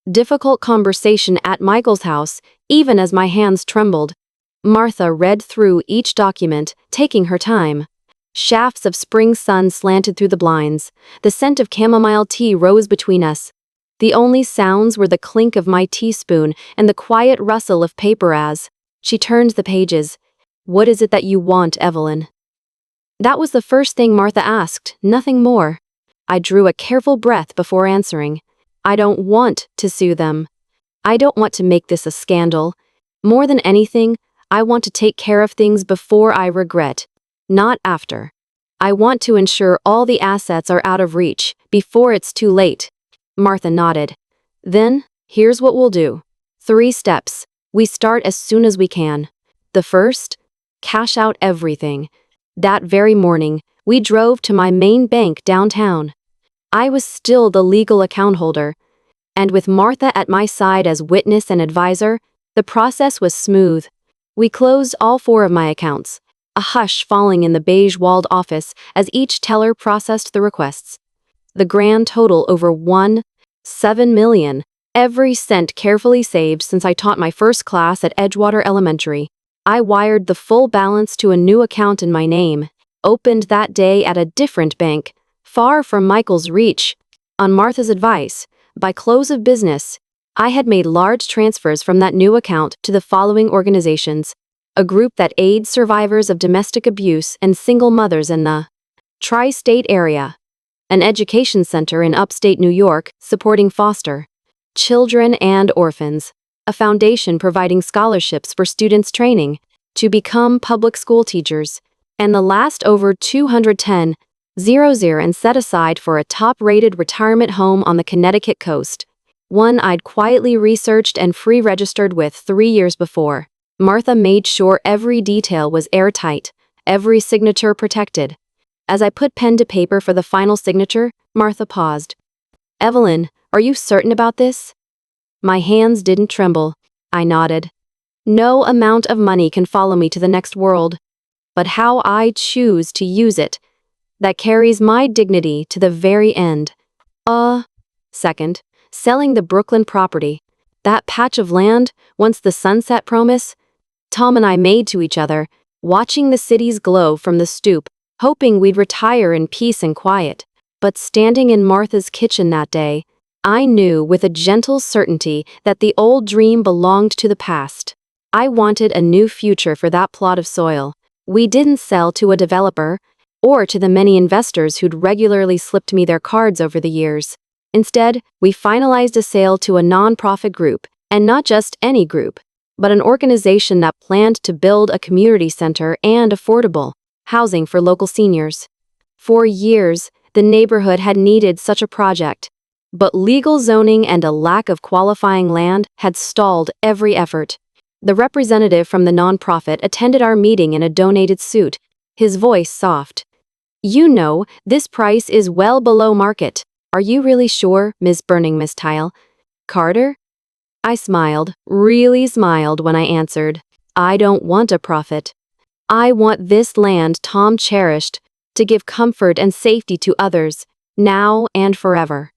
difficult conversation at Michael's house, even as my hands trembled. Martha read through each document, taking her time. Shafts of spring sun slanted through the blinds. The scent of chamomile tea rose between us. The only sounds were the clink of my teaspoon and the quiet rustle of paper as she turned the pages. "What is it that you want, Evelyn?" That was the first thing Martha asked, nothing more. I drew a careful breath before answering. "I don't want to sue them. I don't want to make this a scandal. More than anything, I want to take care of things before I regret, not after. I want to ensure all the assets are out of reach, before it's too late." Martha nodded. "Then, here's what we'll do. 3 steps. We start as soon as we can. The first? Cash out everything." That very morning, we drove to my main bank downtown. I was still the legal account holder, and with Martha at my side as witness and advisor, the process was smooth. We closed all 4 of my accounts, a hush falling in the beige-walled office as each teller processed the requests. The grand total over $1.7 million, every cent carefully saved since I taught my first class at Edgewater Elementary. I wired the full balance to a new account in my name, opened that day at a different bank, far from Michael's reach. On Martha's advice, by close of business, I had made large transfers from that new account to the following organizations: a group that aids survivors of domestic abuse and single mothers in the tri-state area, an education center in upstate New York supporting foster children and orphans, a foundation providing scholarships for students training to become public school teachers, and the last over $210,000 and set aside for a top-rated retirement home on the Connecticut coast, one I'd quietly researched and free-registered with 3 years before. Martha made sure every detail was airtight, every signature protected. As I put pen to paper for the final signature, Martha paused. "Evelyn, are you certain about this?" My hands didn't tremble. I nodded. "No amount of money can follow me to the next world, but how I choose to use it, that carries my dignity to the very end." Second, selling the Brooklyn property. That patch of land, once the Sunset Promise, Tom and I made to each other, watching the city's glow from the stoop, hoping we'd retire in peace and quiet. But standing in Martha's kitchen that day, I knew with a gentle certainty that the old dream belonged to the past. I wanted a new future for that plot of soil. We didn't sell to a developer, or to the many investors who'd regularly slipped me their cards over the years. Instead, we finalized a sale to a nonprofit group, and not just any group, but an organization that planned to build a community center and affordable housing for local seniors. For years, the neighborhood had needed such a project, but legal zoning and a lack of qualifying land had stalled every effort. The representative from the nonprofit attended our meeting in a donated suit, his voice soft. "You know, this price is well below market. Are you really sure, Miss Tile Carter?" I smiled, really smiled when I answered, "I don't want a profit. I want this land Tom cherished, to give comfort and safety to others, now and forever."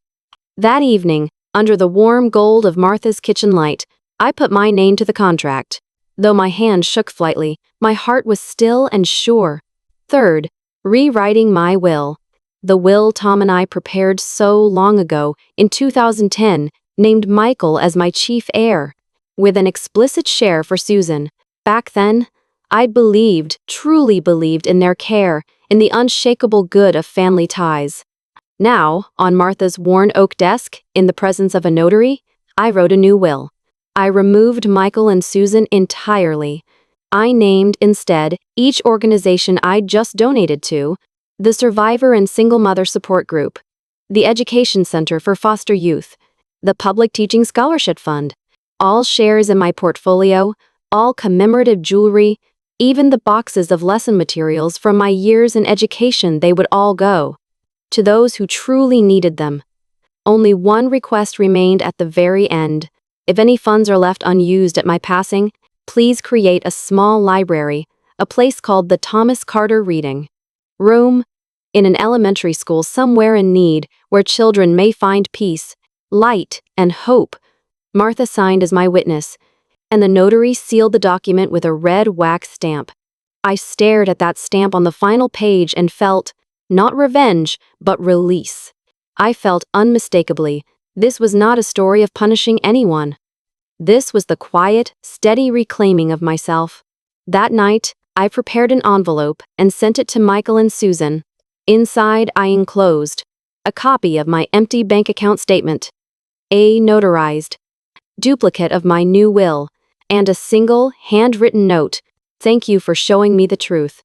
That evening, Under the warm gold of Martha's kitchen light, I put my name to the contract. Though my hand shook slightly, my heart was still and sure. Third, rewriting my will. The will Tom and I prepared so long ago, in 2010, named Michael as my chief heir, with an explicit share for Susan. Back then, I believed, truly believed in their care, in the unshakable good of family ties. Now, on Martha's worn oak desk, in the presence of a notary, I wrote a new will. I removed Michael and Susan entirely. I named, instead, each organization I'd just donated to: the Survivor and Single Mother Support Group, the Education Center for Foster Youth, the Public Teaching Scholarship Fund. All shares in my portfolio, all commemorative jewelry, even the boxes of lesson materials from my years in education, they would all go to those who truly needed them. Only one request remained at the very end. If any funds are left unused at my passing, please create a small library, a place called the Thomas Carter Reading Room, in an elementary school somewhere in need, where children may find peace, light, and hope. Martha signed as my witness, and the notary sealed the document with a red wax stamp. I stared at that stamp on the final page and felt, not revenge, but release. I felt unmistakably, this was not a story of punishing anyone. This was the quiet, steady reclaiming of myself. That night, I prepared an envelope and sent it to Michael and Susan. Inside, I enclosed a copy of my empty bank account statement, a notarized duplicate of my new will, and a single, handwritten note: "Thank you for showing me the truth."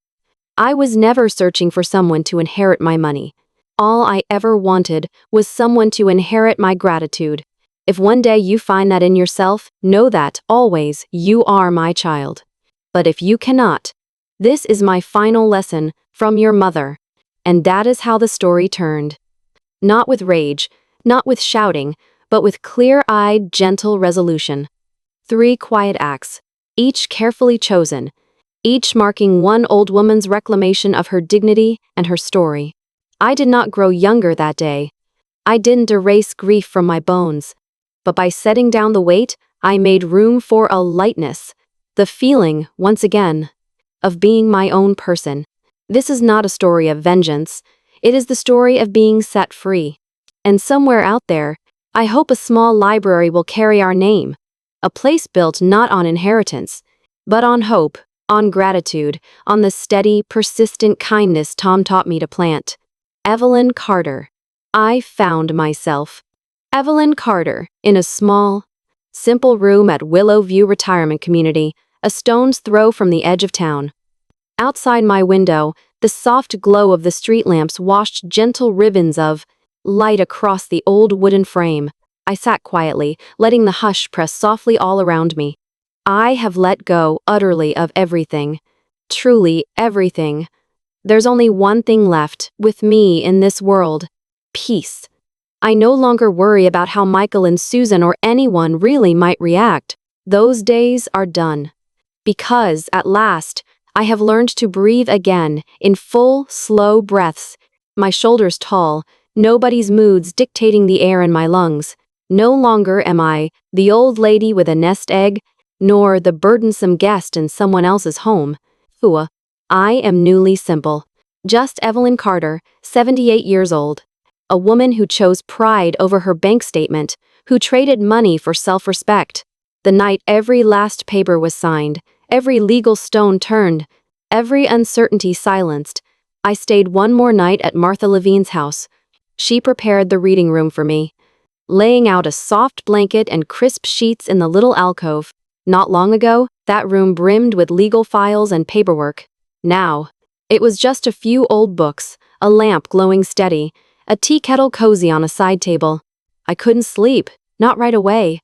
I was never searching for someone to inherit my money. All I ever wanted was someone to inherit my gratitude. If one day you find that in yourself, know that, always, you are my child. But if you cannot, this is my final lesson from your mother. And that is how the story turned. Not with rage, not with shouting, but with clear-eyed, gentle resolution. 3 quiet acts, each carefully chosen, each marking one old woman's reclamation of her dignity and her story. I did not grow younger that day. I didn't erase grief from my bones. But by setting down the weight, I made room for a lightness, the feeling, once again, of being my own person. This is not a story of vengeance. It is the story of being set free. And somewhere out there, I hope a small library will carry our name. A place built not on inheritance, but on hope, on gratitude, on the steady, persistent kindness Tom taught me to plant. Evelyn Carter. I found myself. Evelyn Carter, in a small, simple room at Willow View Retirement Community, a stone's throw from the edge of town. Outside my window, the soft glow of the street lamps washed gentle ribbons of light across the old wooden frame. I sat quietly, letting the hush press softly all around me. I have let go utterly of everything. Truly everything. There's only one thing left, with me in this world: peace. I no longer worry about how Michael and Susan or anyone really might react. Those days are done. Because, at last, I have learned to breathe again, in full, slow breaths. My shoulders tall, nobody's moods dictating the air in my lungs. No longer am I the old lady with a nest egg, nor the burdensome guest in someone else's home. I am newly simple. Just Evelyn Carter, 78 years old. A woman who chose pride over her bank statement, who traded money for self-respect. The night every last paper was signed, every legal stone turned, every uncertainty silenced, I stayed one more night at Martha Levine's house. She prepared the reading room for me, laying out a soft blanket and crisp sheets in the little alcove. Not long ago, that room brimmed with legal files and paperwork. Now, it was just a few old books, a lamp glowing steady, a tea kettle cozy on a side table. I couldn't sleep, not right away.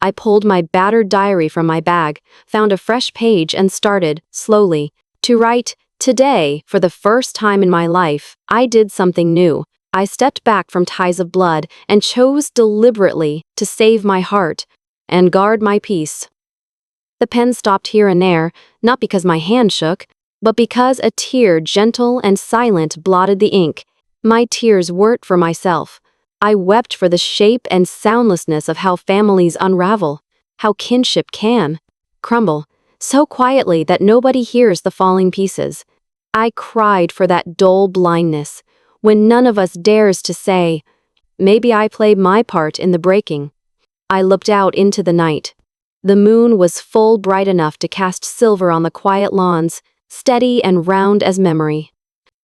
I pulled my battered diary from my bag, found a fresh page and started, slowly, to write. Today, for the first time in my life, I did something new. I stepped back from ties of blood and chose deliberately to save my heart and guard my peace. The pen stopped here and there, not because my hand shook, but because a tear, gentle and silent, blotted the ink. My tears weren't for myself. I wept for the shape and soundlessness of how families unravel, how kinship can crumble, so quietly that nobody hears the falling pieces. I cried for that dull blindness, when none of us dares to say, maybe I played my part in the breaking. I looked out into the night. The moon was full bright enough to cast silver on the quiet lawns, steady and round as memory.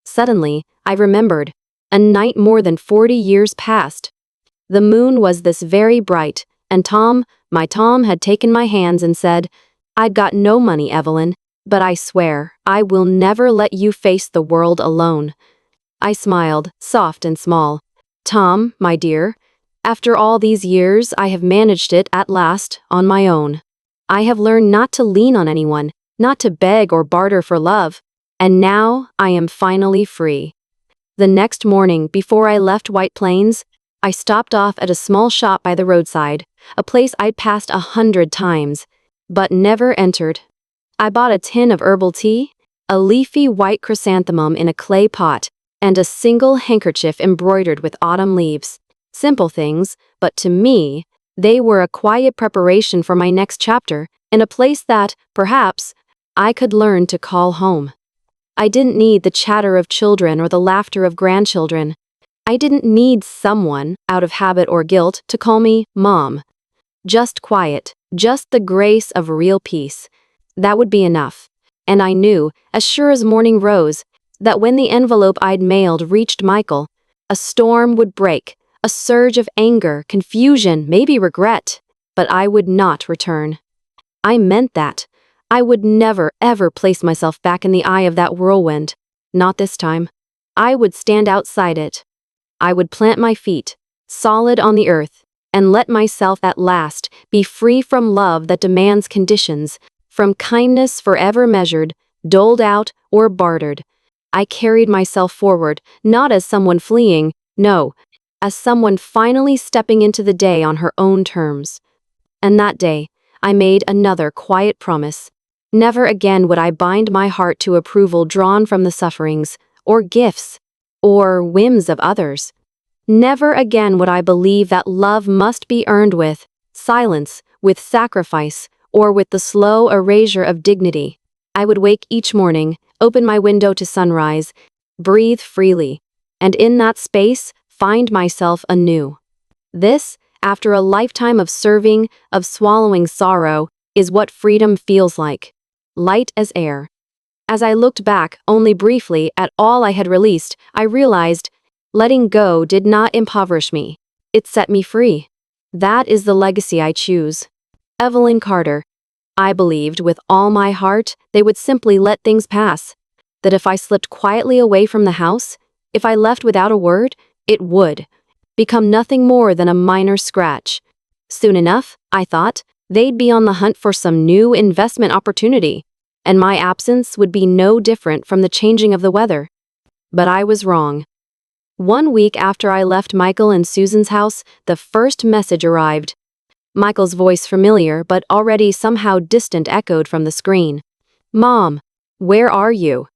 Suddenly, I remembered. A night more than 40 years past. The moon was this very bright, and my Tom had taken my hands and said, I've got no money, Evelyn, but I swear, I will never let you face the world alone. I smiled, soft and small. Tom, my dear, after all these years, I have managed it at last, on my own. I have learned not to lean on anyone, not to beg or barter for love, and now I am finally free. The next morning, before I left White Plains, I stopped off at a small shop by the roadside, a place I'd passed 100 times, but never entered. I bought a tin of herbal tea, a leafy white chrysanthemum in a clay pot, and a single handkerchief embroidered with autumn leaves. Simple things, but to me, they were a quiet preparation for my next chapter, in a place that, perhaps, I could learn to call home. I didn't need the chatter of children or the laughter of grandchildren. I didn't need someone, out of habit or guilt, to call me Mom. Just quiet, just the grace of real peace. That would be enough. And I knew, as sure as morning rose, that when the envelope I'd mailed reached Michael, a storm would break, a surge of anger, confusion, maybe regret, but I would not return. I meant that. I would never, ever place myself back in the eye of that whirlwind. Not this time. I would stand outside it. I would plant my feet, solid on the earth, and let myself at last be free from love that demands conditions, from kindness forever measured, doled out, or bartered. I carried myself forward, not as someone fleeing, no, as someone finally stepping into the day on her own terms. And that day, I made another quiet promise. Never again would I bind my heart to approval drawn from the sufferings, or gifts, or whims of others. Never again would I believe that love must be earned with silence, with sacrifice, or with the slow erasure of dignity. I would wake each morning, open my window to sunrise, breathe freely, and in that space, find myself anew. This, after a lifetime of serving, of swallowing sorrow, is what freedom feels like. Light as air. As I looked back, only briefly, at all I had released, I realized, letting go did not impoverish me. It set me free. That is the legacy I choose. Evelyn Carter. I believed with all my heart they would simply let things pass. That if I slipped quietly away from the house, if I left without a word, it would become nothing more than a minor scratch. Soon enough, I thought, they'd be on the hunt for some new investment opportunity, and my absence would be no different from the changing of the weather. But I was wrong. 1 week after I left Michael and Susan's house, the first message arrived. Michael's voice, familiar but already somehow distant, echoed from the screen. Mom, where are you?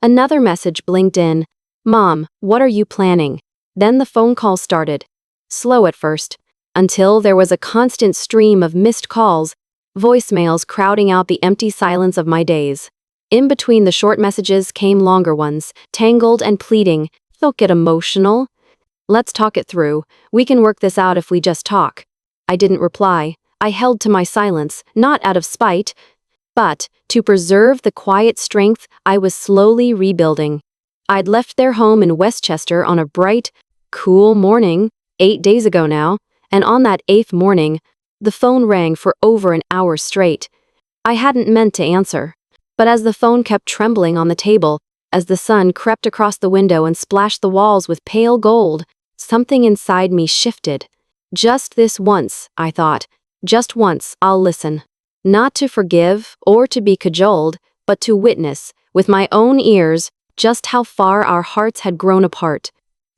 Another message blinked in. Mom, what are you planning? Then the phone call started. Slow at first, until there was a constant stream of missed calls, voicemails crowding out the empty silence of my days. In between the short messages came longer ones, tangled and pleading. Don't get emotional. Let's talk it through. We can work this out if we just talk. I didn't reply. I held to my silence, not out of spite, but to preserve the quiet strength I was slowly rebuilding. I'd left their home in Westchester on a bright, cool morning, 8 days ago now, and on that 8th morning, the phone rang for over an hour straight. I hadn't meant to answer, but as the phone kept trembling on the table, as the sun crept across the window and splashed the walls with pale gold, something inside me shifted. Just this once, I thought, just once I'll listen. Not to forgive or to be cajoled, but to witness, with my own ears, just how far our hearts had grown apart.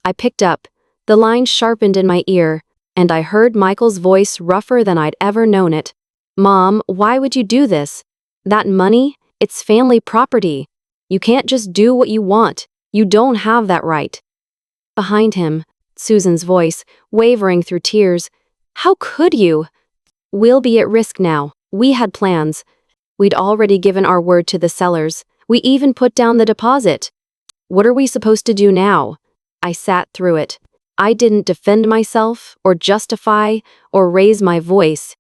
I picked up. The line sharpened in my ear, and I heard Michael's voice rougher than I'd ever known it. Mom, why would you do this? That money, it's family property. You can't just do what you want. You don't have that right. Behind him, Susan's voice, wavering through tears. How could you? We'll be at risk now. We had plans. We'd already given our word to the sellers. We even put down the deposit. What are we supposed to do now? I sat through it. I didn't defend myself, or justify, or raise my voice.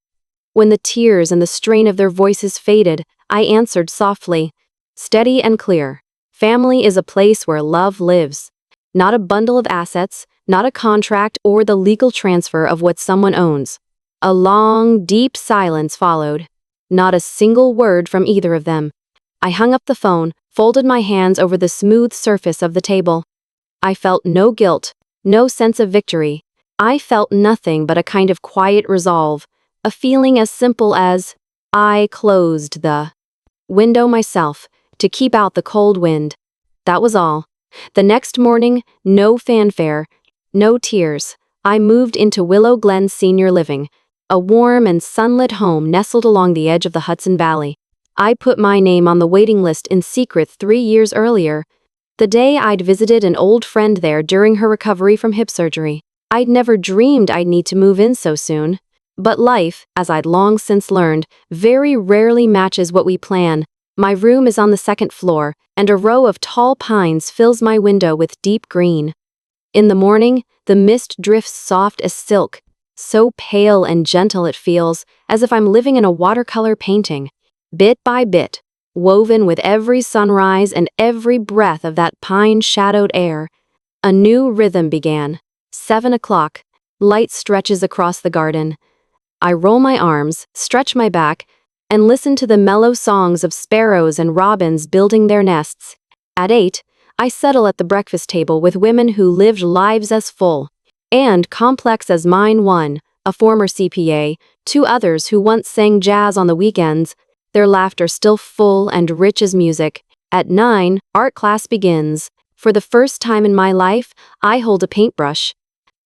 When the tears and the strain of their voices faded, I answered softly, steady and clear. Family is a place where love lives. Not a bundle of assets, not a contract or the legal transfer of what someone owns. A long, deep silence followed. Not a single word from either of them. I hung up the phone, folded my hands over the smooth surface of the table. I felt no guilt, no sense of victory. I felt nothing but a kind of quiet resolve, a feeling as simple as, I closed the window myself to keep out the cold wind. That was all. The next morning, no fanfare, no tears. I moved into Willow Glen Senior Living, a warm and sunlit home nestled along the edge of the Hudson Valley. I put my name on the waiting list in secret 3 years earlier, the day I'd visited an old friend there during her recovery from hip surgery. I'd never dreamed I'd need to move in so soon. But life, as I'd long since learned, very rarely matches what we plan. My room is on the 2nd floor, and a row of tall pines fills my window with deep green. In the morning, the mist drifts soft as silk, so pale and gentle it feels, as if I'm living in a watercolor painting. Bit by bit, woven with every sunrise and every breath of that pine-shadowed air, a new rhythm began. 7 o'clock, light stretches across the garden. I roll my arms, stretch my back, and listen to the mellow songs of sparrows and robins building their nests. At 8, I settle at the breakfast table with women who lived lives as full and complex as mine. One, a former CPA, 2 others who once sang jazz on the weekends, their laughter still full and rich as music. At 9, art class begins. For the first time in my life, I hold a paintbrush.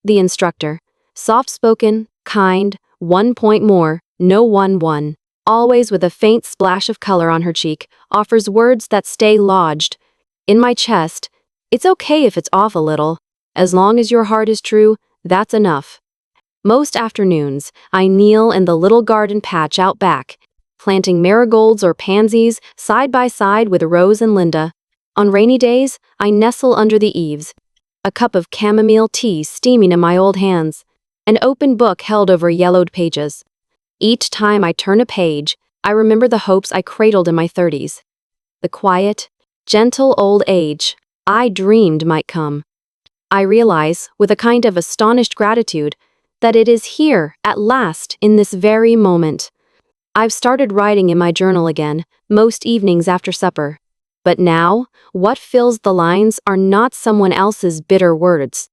The instructor, soft-spoken, kind, 1 point more, no 1-1, always with a faint splash of color on her cheek, offers words that stay lodged in my chest. It's okay if it's off a little. As long as your heart is true, that's enough. Most afternoons, I kneel in the little garden patch out back, planting marigolds or pansies side by side with Rose and Linda. On rainy days, I nestle under the eaves, a cup of chamomile tea steaming in my old hands, an open book held over yellowed pages. Each time I turn a page, I remember the hopes I cradled in my 30s. The quiet, gentle old age I dreamed might come. I realize, with a kind of astonished gratitude, that it is here, at last, in this very moment. I've started writing in my journal again, most evenings after supper. But now, what fills the lines are not someone else's bitter words.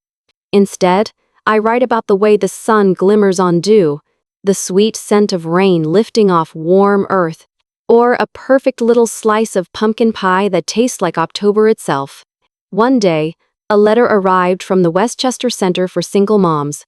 Instead, I write about the way the sun glimmers on dew, the sweet scent of rain lifting off warm earth, or a perfect little slice of pumpkin pie that tastes like October itself. One day, a letter arrived from the Westchester Center for Single Moms.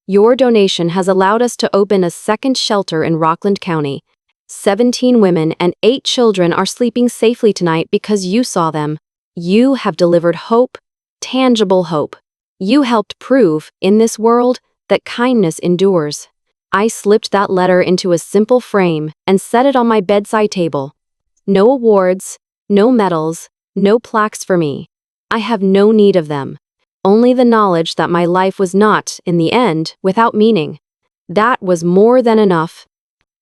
Your donation has allowed us to open a second shelter in Rockland County. 17 women and 8 children are sleeping safely tonight because you saw them. You have delivered hope, tangible hope. You helped prove, in this world, that kindness endures. I slipped that letter into a simple frame and set it on my bedside table. No awards, no medals, no plaques for me. I have no need of them. Only the knowledge that my life was not, in the end, without meaning. That was more than enough.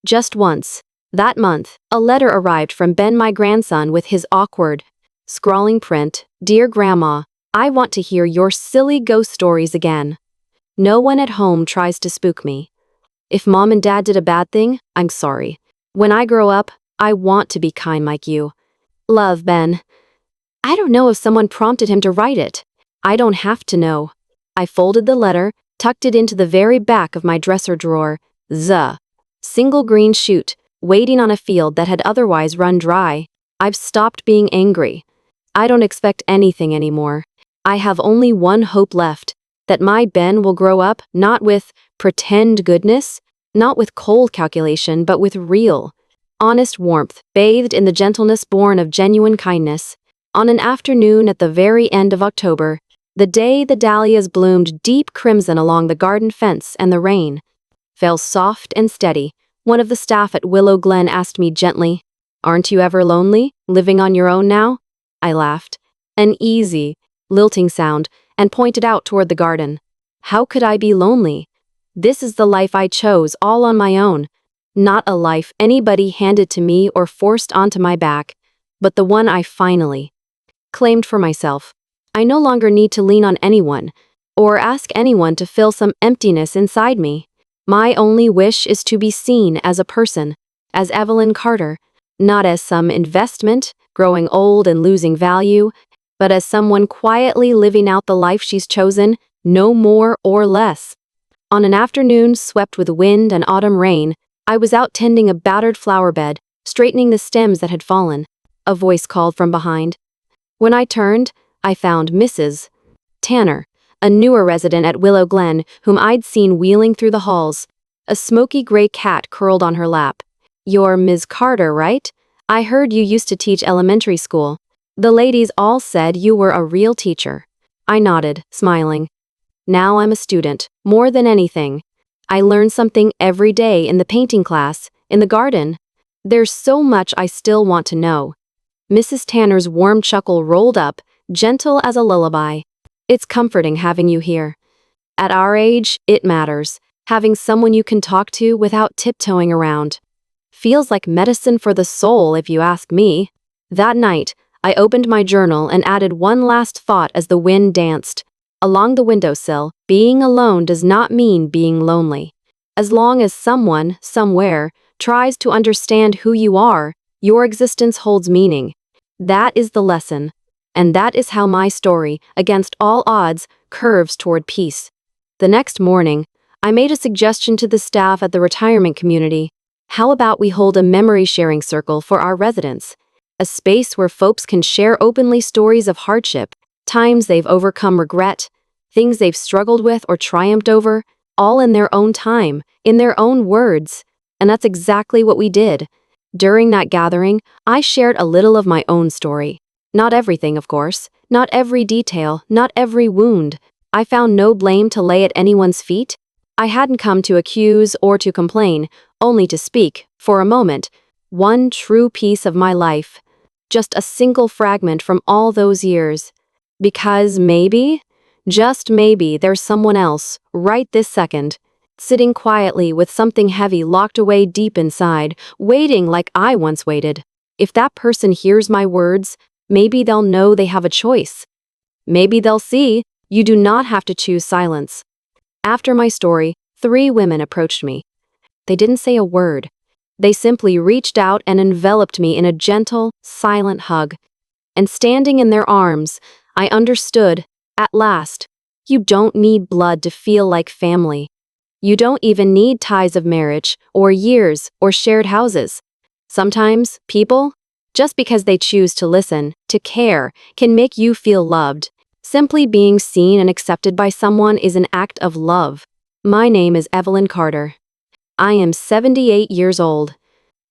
Just once, that month, a letter arrived from Ben, my grandson, with his awkward, scrawling print. Dear Grandma, I want to hear your silly ghost stories again. No one at home tries to spook me. If Mom and Dad did a bad thing, I'm sorry. When I grow up, I want to be kind like you. Love, Ben. I don't know if someone prompted him to write it. I don't have to know. I folded the letter, tucked it into the very back of my dresser drawer. Single green shoot, waiting on a field that had otherwise run dry. I've stopped being angry. I don't expect anything anymore. I have only one hope left, that my Ben will grow up not with pretend goodness, not with cold calculation, but with real, honest warmth, bathed in the gentleness born of genuine kindness. On an afternoon at the very end of October, The day the dahlias bloomed deep crimson along the garden fence and the rain fell soft and steady, one of the staff at Willow Glen asked me gently, "Aren't you ever lonely, living on your own now?" I laughed, an easy, lilting sound, and pointed out toward the garden. How could I be lonely? This is the life I chose all on my own, not a life anybody handed to me or forced onto my back, but the one I finally claimed for myself. I no longer need to lean on anyone, or ask anyone to fill some emptiness inside me. My only wish is to be seen as a person, as Evelyn Carter, not as some investment, growing old and losing value, but as someone quietly living out the life she's chosen, no more or less. On an afternoon swept with wind and autumn rain, I was out tending a battered flower bed, straightening the stems that had fallen. A voice called from behind. When I turned, I found Mrs. Tanner, a newer resident at Willow Glen whom I'd seen wheeling through the halls. A smoky gray cat curled on her lap. "You're Ms. Carter, right? I heard you used to teach elementary school. The ladies all said you were a real teacher." I nodded, smiling. Now I'm a student, more than anything. I learn something every day in the painting class, in the garden. There's so much I still want to know. Mrs. Tanner's warm chuckle rolled up, gentle as a lullaby. "It's comforting having you here. At our age, it matters. Having someone you can talk to without tiptoeing around. Feels like medicine for the soul, if you ask me." That night, I opened my journal and added one last thought as the wind danced. Along the windowsill, being alone does not mean being lonely. As long as someone, somewhere, tries to understand who you are, your existence holds meaning. That is the lesson. And that is how my story, against all odds, curves toward peace. The next morning, I made a suggestion to the staff at the retirement community. How about we hold a memory sharing circle for our residents? A space where folks can share openly stories of hardship, times they've overcome regret, things they've struggled with or triumphed over, all in their own time, in their own words. And that's exactly what we did. During that gathering, I shared a little of my own story. Not everything, of course, not every detail, not every wound. I found no blame to lay at anyone's feet. I hadn't come to accuse or to complain, only to speak, for a moment, one true piece of my life. Just a single fragment from all those years. Because maybe, just maybe, there's someone else, right this second, sitting quietly with something heavy locked away deep inside, waiting like I once waited. If that person hears my words, maybe they'll know they have a choice. Maybe they'll see you do not have to choose silence. After my story, 3 women approached me. They didn't say a word. They simply reached out and enveloped me in a gentle, silent hug. And standing in their arms, I understood, at last, you don't need blood to feel like family. You don't even need ties of marriage, or years, or shared houses. Sometimes, people, just because they choose to listen, to care, can make you feel loved. Simply being seen and accepted by someone is an act of love. My name is Evelyn Carter. I am 78 years old.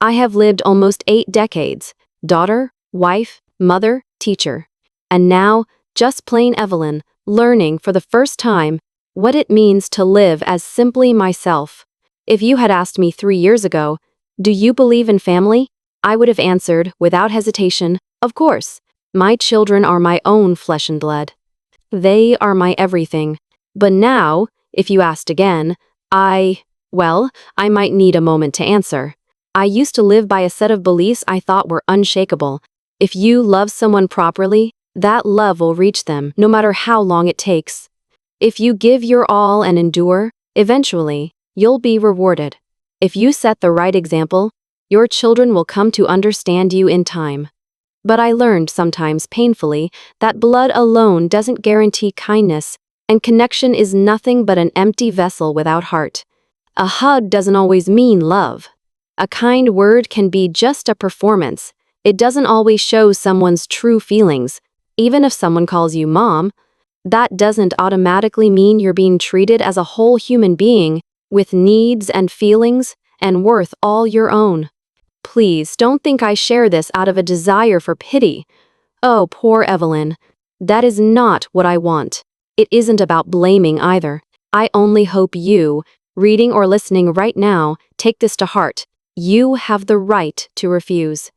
I have lived almost 8 decades. Daughter, wife, mother, teacher. And now, just plain Evelyn, learning for the first time what it means to live as simply myself. If you had asked me 3 years ago, "Do you believe in family?" I would have answered, without hesitation, "Of course. My children are my own flesh and blood. They are my everything." But now, if you asked again, well, I might need a moment to answer. I used to live by a set of beliefs I thought were unshakable. If you love someone properly, that love will reach them, no matter how long it takes. If you give your all and endure, eventually, you'll be rewarded. If you set the right example, your children will come to understand you in time. But I learned, sometimes painfully, that blood alone doesn't guarantee kindness, and connection is nothing but an empty vessel without heart. A hug doesn't always mean love. A kind word can be just a performance. It doesn't always show someone's true feelings. Even if someone calls you mom, that doesn't automatically mean you're being treated as a whole human being, with needs and feelings, and worth all your own. Please don't think I share this out of a desire for pity. Oh, poor Evelyn. That is not what I want. It isn't about blaming either. I only hope you, reading or listening right now, take this to heart. You have the right to refuse.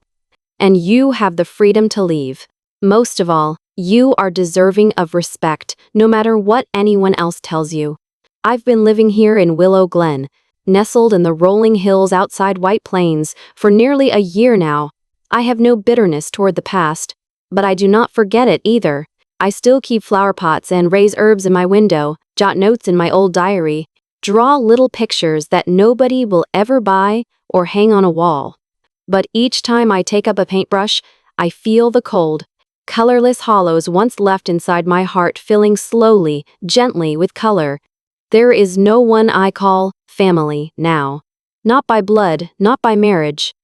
And you have the freedom to leave. Most of all, you are deserving of respect, no matter what anyone else tells you. I've been living here in Willow Glen, nestled in the rolling hills outside White Plains, for nearly a year now. I have no bitterness toward the past, but I do not forget it either. I still keep flower pots and raise herbs in my window, jot notes in my old diary, draw little pictures that nobody will ever buy or hang on a wall. But each time I take up a paintbrush, I feel the cold, colorless hollows once left inside my heart filling slowly, gently with color. There is no one I call family now. Not by blood, not by marriage.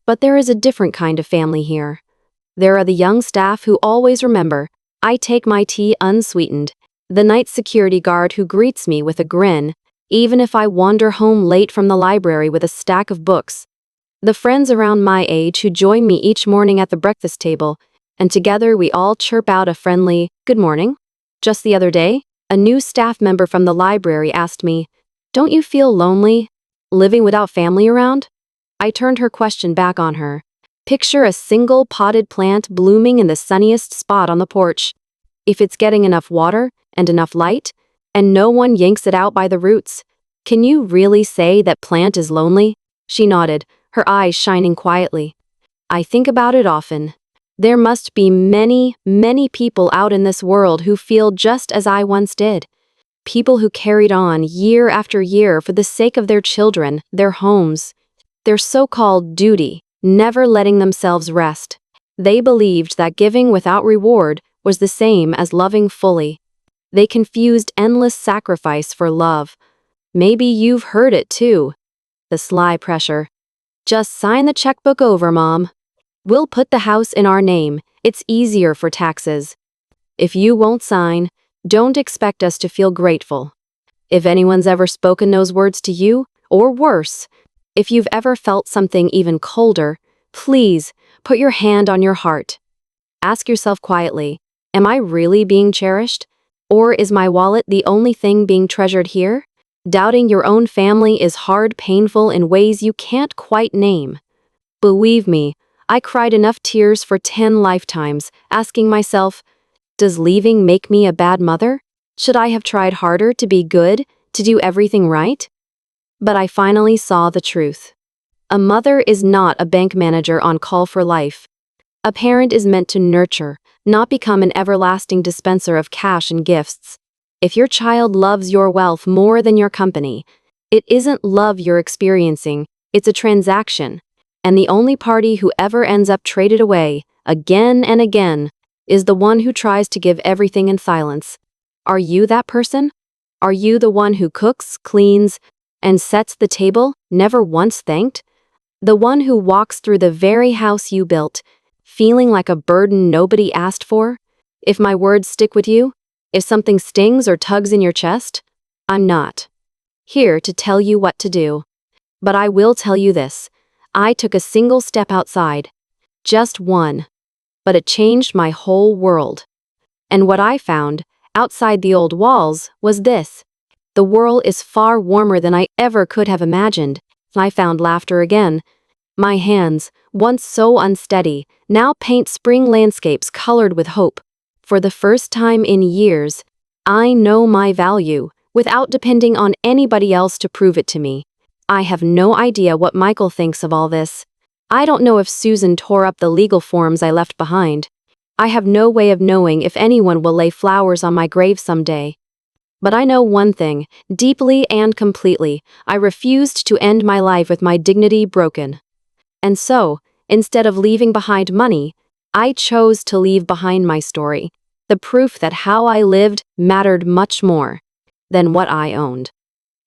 But there is a different kind of family here. There are the young staff who always remember, I take my tea unsweetened, the night security guard who greets me with a grin, even if I wander home late from the library with a stack of books. The friends around my age who join me each morning at the breakfast table, and together we all chirp out a friendly, good morning. Just the other day, a new staff member from the library asked me, don't you feel lonely, living without family around? I turned her question back on her. Picture a single potted plant blooming in the sunniest spot on the porch. If it's getting enough water and enough light, and no one yanks it out by the roots, can you really say that plant is lonely? She nodded, her eyes shining quietly. I think about it often. There must be many, many people out in this world who feel just as I once did. People who carried on year after year for the sake of their children, their homes, their so-called duty, never letting themselves rest. They believed that giving without reward was the same as loving fully. They confused endless sacrifice for love. Maybe you've heard it too. The sly pressure. Just sign the checkbook over, Mom. We'll put the house in our name. It's easier for taxes. If you won't sign, don't expect us to feel grateful. If anyone's ever spoken those words to you, or worse, if you've ever felt something even colder, please put your hand on your heart. Ask yourself quietly, am I really being cherished? Or is my wallet the only thing being treasured here? Doubting your own family is hard, painful in ways you can't quite name. Believe me, I cried enough tears for 10 lifetimes, asking myself, does leaving make me a bad mother? Should I have tried harder to be good, to do everything right? But I finally saw the truth. A mother is not a bank manager on call for life. A parent is meant to nurture, not become an everlasting dispenser of cash and gifts. If your child loves your wealth more than your company, it isn't love you're experiencing, it's a transaction. And the only party who ever ends up traded away, again and again, is the one who tries to give everything in silence. Are you that person? Are you the one who cooks, cleans, and sets the table, never once thanked? The one who walks through the very house you built, feeling like a burden nobody asked for? If my words stick with you, if something stings or tugs in your chest, I'm not here to tell you what to do. But I will tell you this. I took a single step outside. Just one. But it changed my whole world. And what I found, outside the old walls, was this. The world is far warmer than I ever could have imagined. I found laughter again. My hands, once so unsteady, now paint spring landscapes colored with hope. For the first time in years, I know my value, without depending on anybody else to prove it to me. I have no idea what Michael thinks of all this. I don't know if Susan tore up the legal forms I left behind. I have no way of knowing if anyone will lay flowers on my grave someday. But I know one thing, deeply and completely, I refused to end my life with my dignity broken. And so, instead of leaving behind money, I chose to leave behind my story, the proof that how I lived mattered much more than what I owned.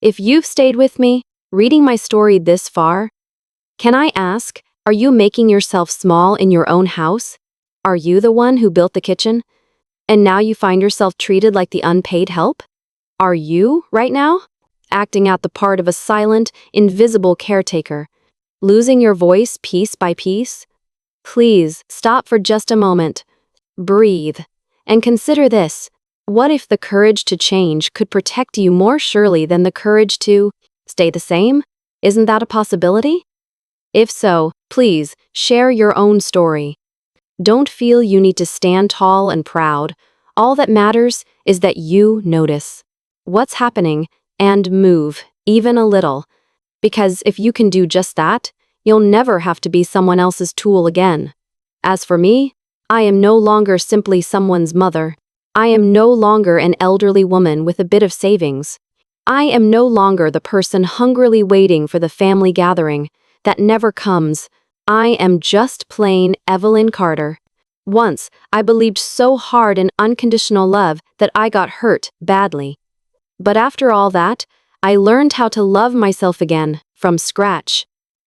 If you've stayed with me, reading my story this far, can I ask, are you making yourself small in your own house? Are you the one who built the kitchen? And now you find yourself treated like the unpaid help? Are you, right now, acting out the part of a silent, invisible caretaker, losing your voice piece by piece? Please, stop for just a moment. Breathe. And consider this. What if the courage to change could protect you more surely than the courage to stay the same? Isn't that a possibility? If so, please share your own story. Don't feel you need to stand tall and proud. All that matters is that you notice what's happening and move, even a little. Because if you can do just that, you'll never have to be someone else's tool again. As for me, I am no longer simply someone's mother. I am no longer an elderly woman with a bit of savings. I am no longer the person hungrily waiting for the family gathering that never comes. I am just plain Evelyn Carter. Once, I believed so hard in unconditional love that I got hurt badly. But after all that, I learned how to love myself again, from scratch.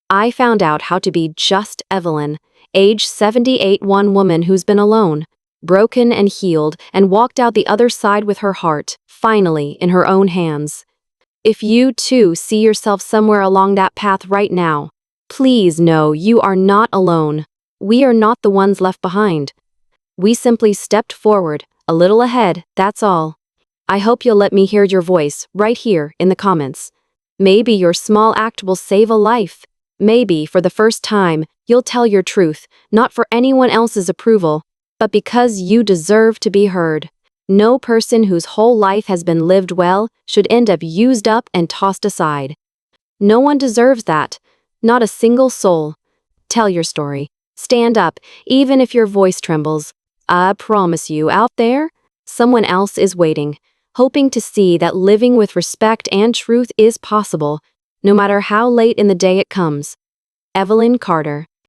I found out how to be just Evelyn, age 78, one woman who's been alone, broken and healed, and walked out the other side with her heart, finally, in her own hands. If you too see yourself somewhere along that path right now, please know you are not alone. We are not the ones left behind. We simply stepped forward, a little ahead, that's all. I hope you'll let me hear your voice right here in the comments. Maybe your small act will save a life. Maybe, for the first time, you'll tell your truth, not for anyone else's approval, but because you deserve to be heard. No person whose whole life has been lived well should end up used up and tossed aside. No one deserves that. Not a single soul. Tell your story. Stand up, even if your voice trembles. I promise you, out there, someone else is waiting, hoping to see that living with respect and truth is possible, no matter how late in the day it comes. Evelyn Carter.